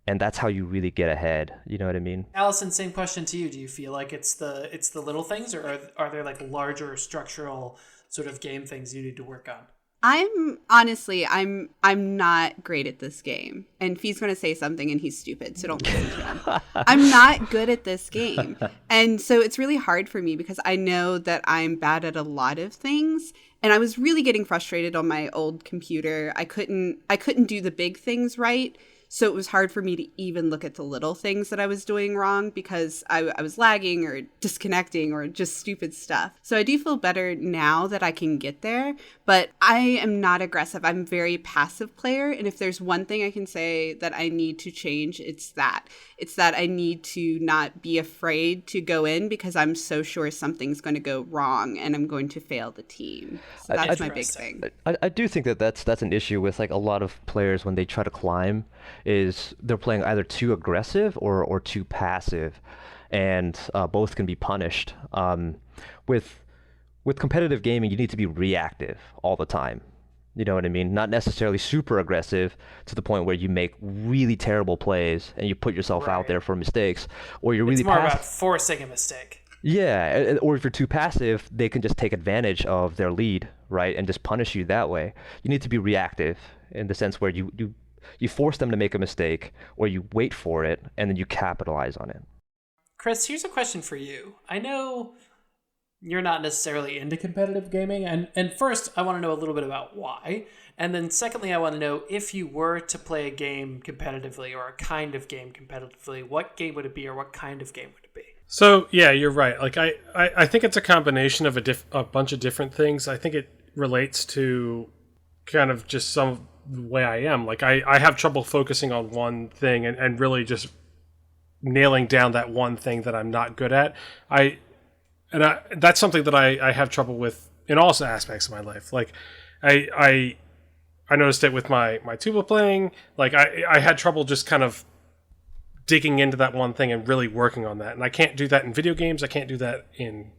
And that's how you really get ahead. You know what I mean? Allison, same question to you. Do you feel like it's the little things, or are there like larger structural sort of game things you need to work on? I'm not great at this game. And Phi's going to say something and he's stupid, so don't listen to him. I'm not good at this game. And so it's really hard for me because I know that I'm bad at a lot of things. And I was really getting frustrated on my old computer. I couldn't do the big things right. So it was hard for me to even look at the little things that I was doing wrong because I was lagging or disconnecting or just stupid stuff. So I do feel better now that I can get there, but I am not aggressive. I'm a very passive player. And if there's one thing I can say that I need to change, it's that. It's that I need to not be afraid to go in because I'm so sure something's going to go wrong and I'm going to fail the team. So that's my big thing. I do think that's an issue with like a lot of players when they try to climb, is they're playing either too aggressive or too passive, and both can be punished. With competitive gaming, you need to be reactive all the time. You know what I mean? Not necessarily super aggressive to the point where you make really terrible plays and you put yourself out there for mistakes, or you're really it's more about forcing a mistake. Yeah, or if you're too passive, they can just take advantage of their lead, right, and just punish you that way. You need to be reactive in the sense where you force them to make a mistake, or you wait for it and then you capitalize on it. Chris, here's a question for you. I know you're not necessarily into competitive gaming, and first I want to know a little bit about why, and then secondly I want to know if you were to play a game competitively or a kind of game competitively, what game would it be or what kind of game would it be? So yeah, you're right. Like I think it's a combination of a bunch of different things. I think it relates to kind of just some the way I am. Like I have trouble focusing on one thing and really just nailing down that one thing that I'm not good at. That's something that I have trouble with in all aspects of my life. Like I noticed it with my tuba playing. Like I had trouble just kind of digging into that one thing and really working on that. And I can't do that in video games. I can't do that in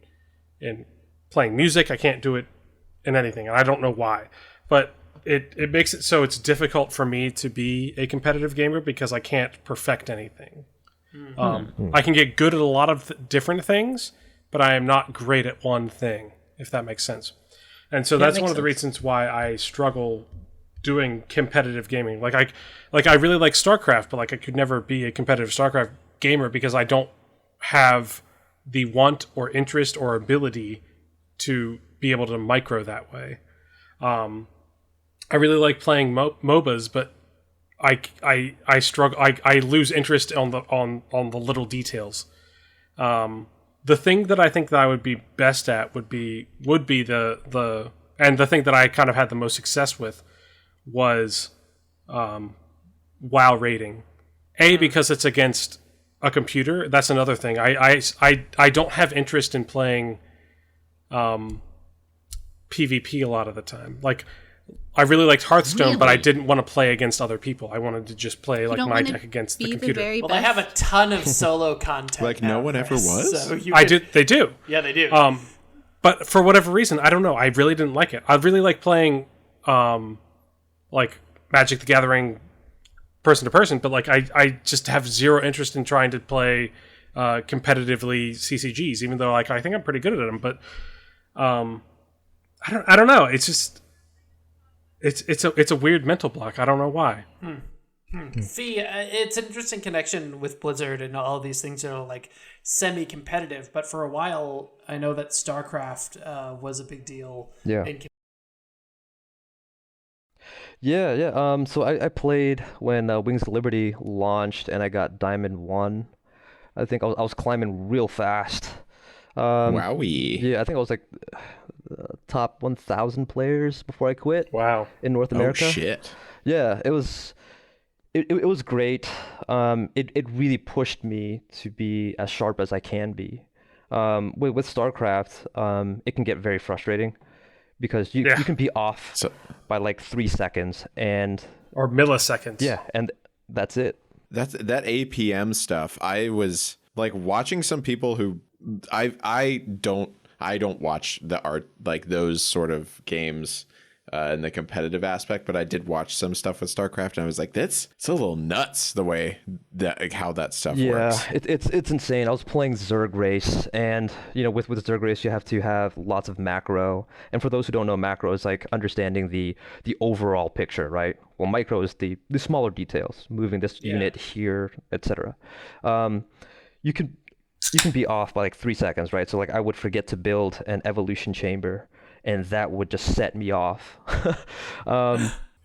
playing music. I can't do it in anything. And I don't know why. But it makes it so it's difficult for me to be a competitive gamer because I can't perfect anything. I can get good at a lot of different things, but I am not great at one thing, if that makes sense. And so that's one of the reasons why I struggle doing competitive gaming. Like I really like StarCraft, but like I could never be a competitive StarCraft gamer because I don't have the want or interest or ability to be able to micro that way. I really like playing MOBAs, but I struggle. I lose interest on the little details. The thing that I think that I would be best at would be the and the thing that I kind of had the most success with was WoW raiding. Because it's against a computer. That's another thing. I don't have interest in playing PvP a lot of the time. Like, I really liked Hearthstone, but I didn't want to play against other people. I wanted to just play like my deck against the computer. Well, they have a ton of solo content. Like no one ever was. So They do. Yeah, they do. But for whatever reason, I don't know. I really didn't like it. I really like playing, like Magic the Gathering, person to person. But like, I just have zero interest in trying to play competitively CCGs, even though like I think I'm pretty good at them. But I don't know. It's just. It's a weird mental block. I don't know why. See, it's an interesting connection with Blizzard and all these things that are like semi-competitive. But for a while, I know that StarCraft was a big deal. Yeah. Yeah. So I played when Wings of Liberty launched, and I got Diamond 1. I think I was climbing real fast. Wowie. Yeah, I think I was like top 1,000 players before I quit. Wow. In North America. Oh shit. Yeah, it was great. It really pushed me to be as sharp as I can be. With StarCraft, it can get very frustrating because you can be off by like 3 seconds or milliseconds. Yeah, and that's it. That APM stuff. I was like watching some people who I don't watch the art like those sort of games in the competitive aspect, but I did watch some stuff with StarCraft, and I was like, it's a little nuts the way that like, how that stuff works. Yeah, it's insane. I was playing Zerg Race, and you know, with Zerg Race, you have to have lots of macro. And for those who don't know, macro is like understanding the overall picture, right? Well, micro is the smaller details, moving this unit here, etc. You can be off by like 3 seconds, right? So like I would forget to build an evolution chamber, and that would just set me off.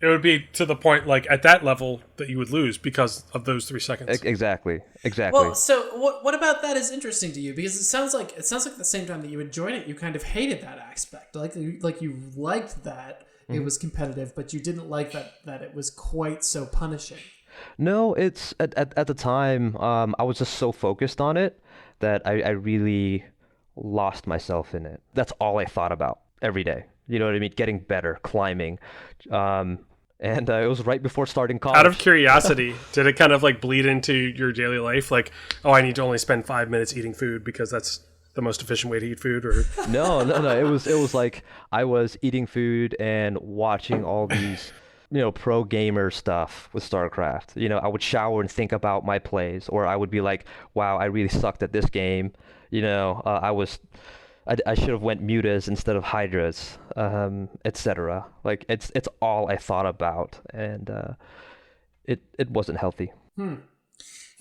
It would be to the point like at that level that you would lose because of those 3 seconds. Exactly. Well, so what about that is interesting to you? Because it sounds like at the same time that you enjoyed it, you kind of hated that aspect. Like you liked that it was competitive, but you didn't like that it was quite so punishing. No, it's at the time I was just so focused on it that I really lost myself in it. That's all I thought about every day. You know what I mean? Getting better, climbing. And it was right before starting college. Out of curiosity, did it kind of like bleed into your daily life? Like, oh, I need to only spend 5 minutes eating food because that's the most efficient way to eat food? Or No. It was like I was eating food and watching all these pro gamer stuff with StarCraft. I would shower and think about my plays, or I would be like, wow, I really sucked at this game. I should have went mutas instead of hydras, etc. Like it's all I thought about, and it wasn't healthy.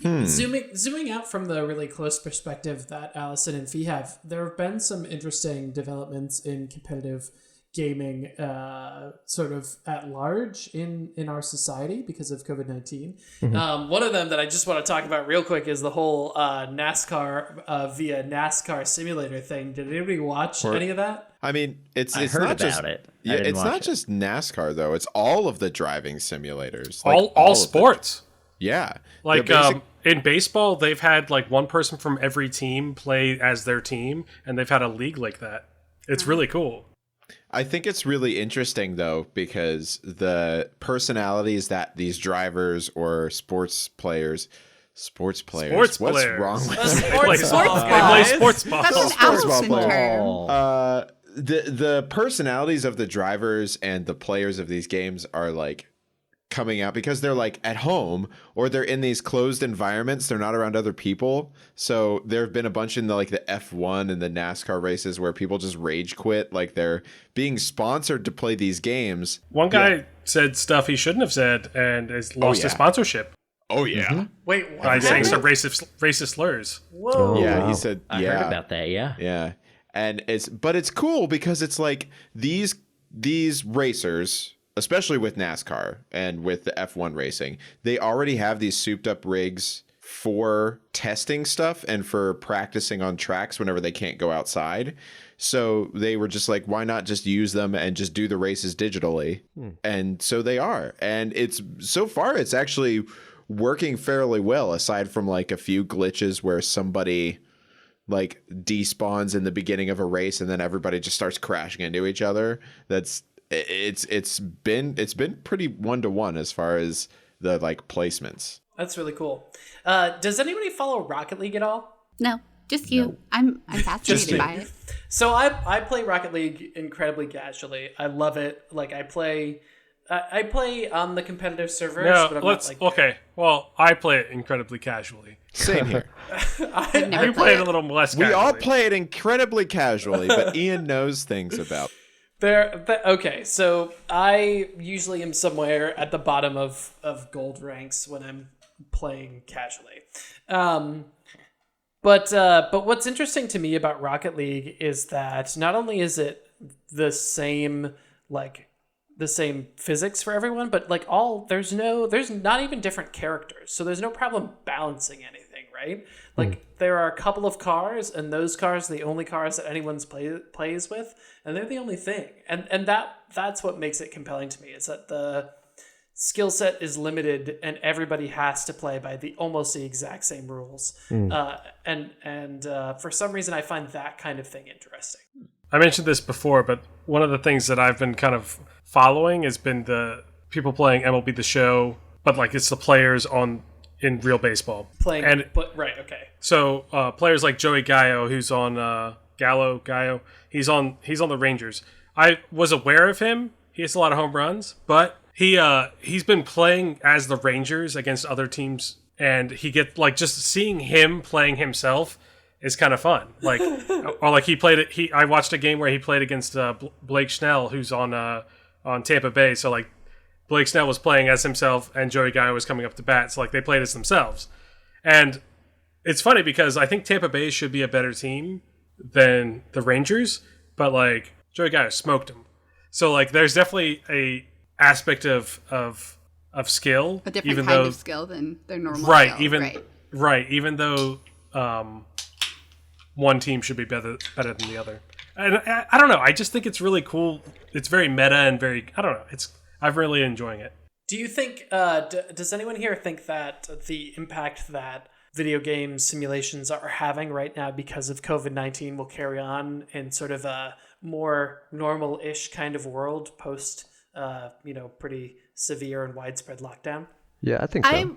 Zooming out from the really close perspective that Allison and Phi have, there have been some interesting developments in competitive gaming sort of at large in our society because of COVID-19. One of them that I just want to talk about real quick is the whole NASCAR via NASCAR simulator thing. Did anybody watch any of that? I mean, it's heard not about just it. Yeah, it's not just NASCAR though. It's all of the driving simulators. all sports. Yeah. Like in baseball, they've had like one person from every team play as their team, and they've had a league like that. It's really cool. I think it's really interesting, though, because the personalities that these drivers or sports players, what's wrong with Sports They play ball. sports ball. That's an Allison term. the personalities of the drivers and the players of these games are like coming out because they're like at home or they're in these closed environments. They're not around other people. So there have been a bunch in the F1 and the NASCAR races where people just rage quit. Like they're being sponsored to play these games. One guy said stuff he shouldn't have said and has lost his sponsorship. Oh yeah. Mm-hmm. Wait, what? By saying some racist slurs. Whoa. Oh, Yeah, wow. he said I heard about that. Yeah. Yeah. And it's cool because it's like these racers, especially with NASCAR and with the F1 racing, they already have these souped up rigs for testing stuff and for practicing on tracks whenever they can't go outside. So they were just like, why not just use them and just do the races digitally? And so they are. And so far it's actually working fairly well, aside from like a few glitches where somebody like despawns in the beginning of a race and then everybody just starts crashing into each other. It's been pretty 1-to-1 as far as the like placements. That's really cool. Does anybody follow Rocket League at all? No, just you. No. I'm fascinated by it. So I play Rocket League incredibly casually. I love it. Like I play on the competitive servers. No, but I'm let's not, like, okay. Well, I play it incredibly casually. Same here. You play it a little less casually. We all play it incredibly casually, but Ian knows things about. Okay, so I usually am somewhere at the bottom of gold ranks when I'm playing casually. But what's interesting to me about Rocket League is that not only is it the same physics for everyone, but like there's not even different characters, so there's no problem balancing anything, right? Like there are a couple of cars, and those cars are the only cars that anyone's plays with, and they're the only thing, and that's what makes it compelling to me, is that the skill set is limited and everybody has to play by almost the exact same rules. And for some reason I find that kind of thing interesting. I mentioned this before, but one of the things that I've been kind of following has been the people playing MLB The Show, but like it's the players in real baseball. Right, okay. So players like Joey Gallo, who's on Gallo, he's on the Rangers. I was aware of him. He has a lot of home runs, but he's been playing as the Rangers against other teams, and he gets like just seeing him playing himself is kind of fun. Like, or like I watched a game where he played against Blake Snell, who's on Tampa Bay. So like Blake Snell was playing as himself, and Joey Gallo was coming up to bat. So like they played as themselves, and it's funny because I think Tampa Bay should be a better team than the Rangers, but like Joey Gallo smoked him. So like there's definitely a aspect of skill, a different kind of skill than their normal skill. Right, even though one team should be better than the other. And I don't know, I just think it's really cool. It's very meta and very, I don't know, I'm really enjoying it. Do you think does anyone here think that the impact that video game simulations are having right now because of COVID-19 will carry on in sort of a more normal-ish kind of world post pretty severe and widespread lockdown? Yeah, I think so.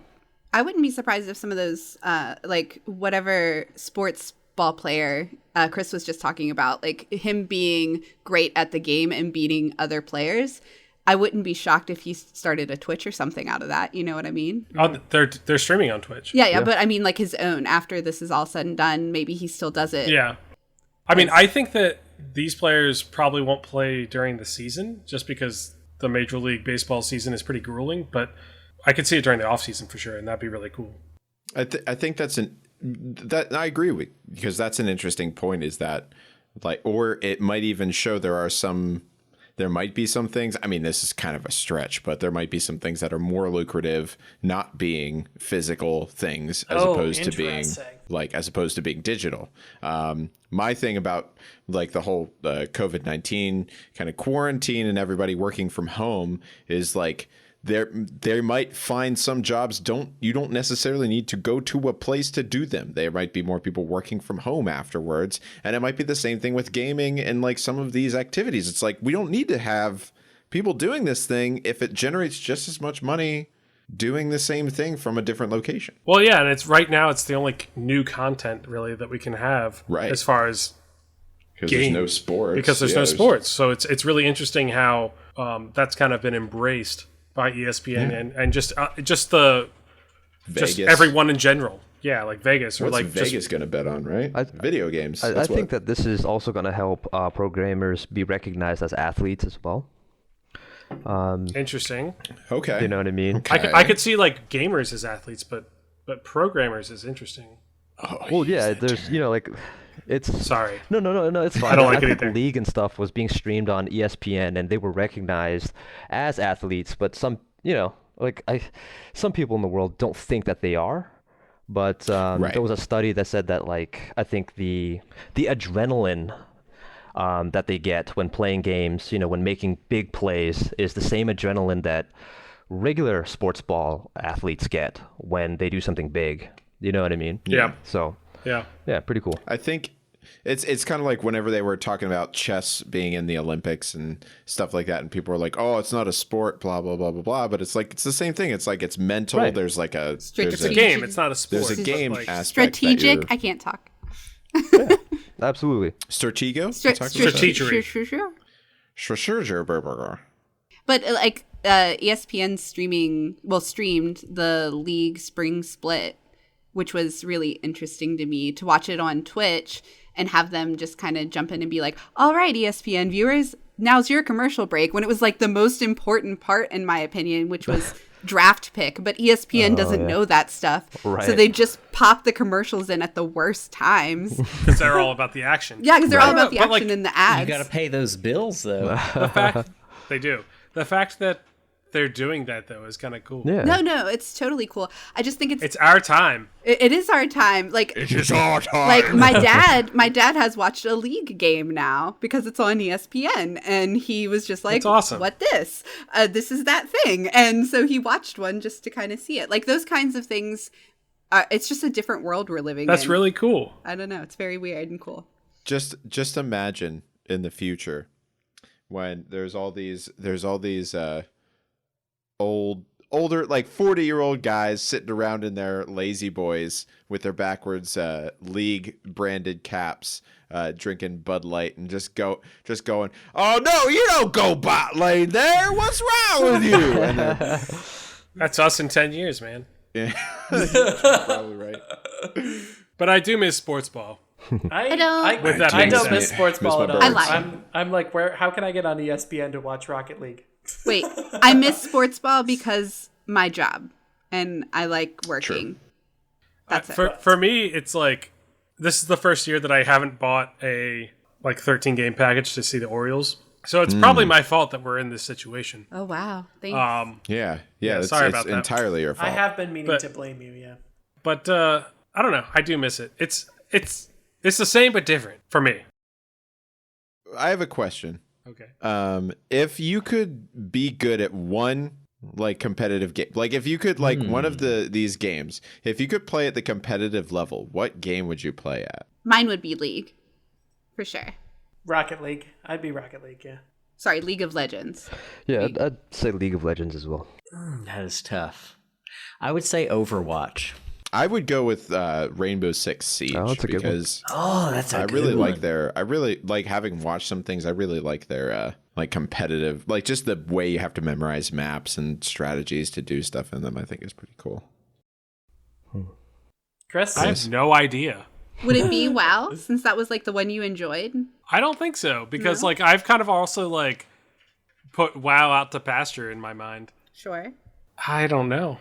I wouldn't be surprised if some of those, like whatever sports ball player Chris was just talking about, like him being great at the game and beating other players, I wouldn't be shocked if he started a Twitch or something out of that. You know what I mean? Oh, they're streaming on Twitch. Yeah, but I mean like his own, after this is all said and done, maybe he still does it. Yeah. I mean, I think that these players probably won't play during the season just because the Major League Baseball season is pretty grueling, but I could see it during the off season for sure, and that'd be really cool. I think that I agree with, because that's an interesting point, is that like, or it might even show there might be some things, I mean, this is kind of a stretch, but there might be some things that are more lucrative not being physical things as opposed to being digital. My thing about like the whole COVID-19 kind of quarantine and everybody working from home is like, they might find some jobs you don't necessarily need to go to a place to do them. There might be more people working from home afterwards, and it might be the same thing with gaming and like some of these activities. It's like, we don't need to have people doing this thing if it generates just as much money doing the same thing from a different location. Well, yeah, and it's right now it's the only new content really that we can have, right, as far as because there's no sports. Because there's no sports. So it's really interesting how that's kind of been embraced by ESPN and just everyone in general. Yeah, like Vegas. What's or like Vegas going to bet on, right? Video games. I think that this is also going to help programmers be recognized as athletes as well. Interesting. Okay. You know what I mean? Okay. I could see like gamers as athletes, but programmers is interesting. Oh, Well, yeah, there's, like, it's... Sorry. No, it's fine. I don't like it think either. the league and stuff was being streamed on ESPN, and they were recognized as athletes, but some people in the world don't think that they are. But there was a study that said that, like, I think the adrenaline that they get when playing games, when making big plays, is the same adrenaline that regular sports ball athletes get when they do something big. You know what I mean? Yeah. So, yeah, pretty cool. I think it's kind of like whenever they were talking about chess being in the Olympics and stuff like that, and people were like, "Oh, it's not a sport," blah blah blah blah blah. But it's like it's the same thing. It's like it's mental. Right. There's like a it's a game. It's not a sport. There's a game Like, aspect. Strategic. I can't talk. Absolutely. Stratego. Strategery. Sure. But like ESPN streamed the league spring split, which was really interesting to me to watch it on Twitch and have them just kind of jump in and be like, "All right, ESPN viewers, now's your commercial break," when it was like the most important part, in my opinion, which was draft pick. But ESPN doesn't know that stuff. Right. So they just pop the commercials in at the worst times. Because they're all about the action. Yeah, because they're all about the But, action and the ads. You got to pay those bills, though. The fact they do. The fact that they're doing that, though, is kind of cool. Yeah. No, it's totally cool. I just think It's our time. it is our time. Like, It's our time. like my dad has watched a league game now because it's on ESPN, and he was just like, That's awesome. "What this? This is that thing." And so he watched one just to kind of see it. Like those kinds of things. It's just a different world we're living in. That's really cool. I don't know. It's very weird and cool. Just imagine in the future when there's all these older like 40-year-old guys sitting around in their lazy boys with their backwards league branded caps, drinking Bud Light and just going, "Oh no, you don't go bot lane there. What's wrong with you?" And That's us in 10 years, man. yeah, probably right. But I do miss sports ball. I don't. With that I being don't said, miss sports Miss ball my at all. birds. I like I'm like, how can I get on ESPN to watch Rocket League? Wait, I miss sports ball because my job, and I like working. That's it. for me, it's like this is the first year that I haven't bought a 13 game package to see the Orioles. So it's probably my fault that we're in this situation. Oh wow, thanks. Yeah, sorry it's about that. entirely your fault. I have been meaning But- to blame you. Yeah. But I don't know. I do miss it. It's the same but different for me. I have a question. Okay. If you could be good at one like competitive game, like if you could like one of these games, if you could play at the competitive level, what game would you play at? Mine would be League, for sure. Rocket League. I'd be Rocket League. Yeah. Sorry, League of Legends. Yeah, I'd say League of Legends as well. That is tough. I would say Overwatch. I would go with Rainbow Six Siege that's a good one. because Oh, that's a I good really one. like I really like having watched some things. I really like their like competitive, like just the way you have to memorize maps and strategies to do stuff in them. I think is pretty cool. Chris. I have no idea. Would it be WoW, since that was like the one you enjoyed? I don't think so because No? like I've kind of also like put WoW out to pasture in my mind. Sure. I don't know.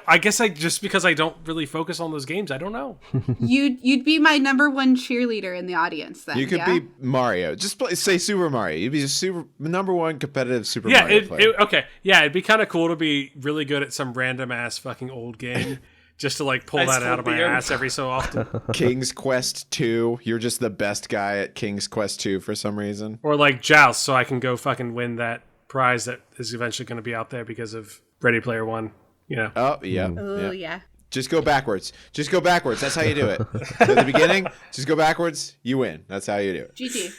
I guess just because I don't really focus on those games, I don't know. You'd be my number one cheerleader in the audience then. You could yeah? be Mario. Just say Super Mario. You'd be a number one competitive Super Yeah, Mario player. okay. Yeah, it'd be kind of cool to be really good at some random ass fucking old game just to like pull Ice that out of cold my beer. ass every so often. King's Quest 2. You're just the best guy at King's Quest 2 for some reason. Or like Joust so I can go fucking win that prize that is eventually going to be out there because of Ready Player One. You know. Oh, yeah. Oh, yeah. Just go backwards. Just go backwards. That's how you do it. At the beginning, just go backwards. You win. That's how you do it. GG.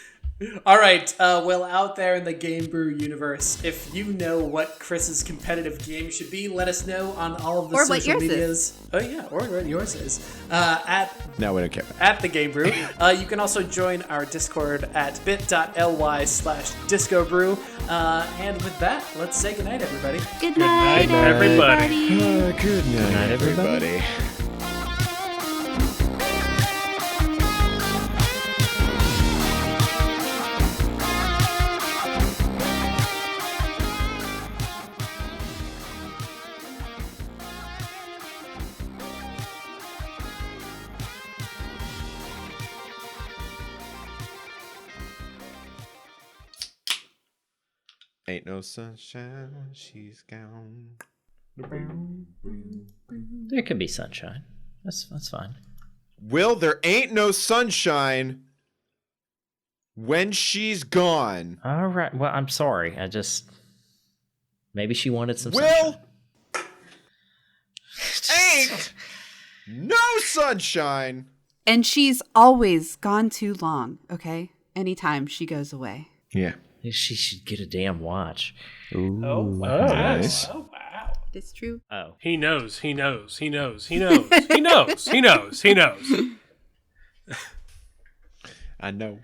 All right, well, out there in the Game Brew universe, if you know what Chris's competitive game should be, let us know on all of the Or what social yours medias. is. Oh yeah, or what yours is. At No, we don't care. the Game Brew. You can also join our Discord at bit.ly/discobrew. And with that, let's say goodnight, everybody. Good night, everybody. Good night, everybody. Ain't no sunshine, she's gone. There can be sunshine. That's fine. Will, there ain't no sunshine when she's gone. All right. Well, I'm sorry. Maybe she wanted some Will sunshine. ain't no sunshine. And she's always gone too long, okay? Anytime she goes away. Yeah. She should get a damn watch. Oh, wow. Nice. Oh, wow. It's true. Oh. He knows. He knows. He knows. He knows. He knows. He knows. He knows. I know.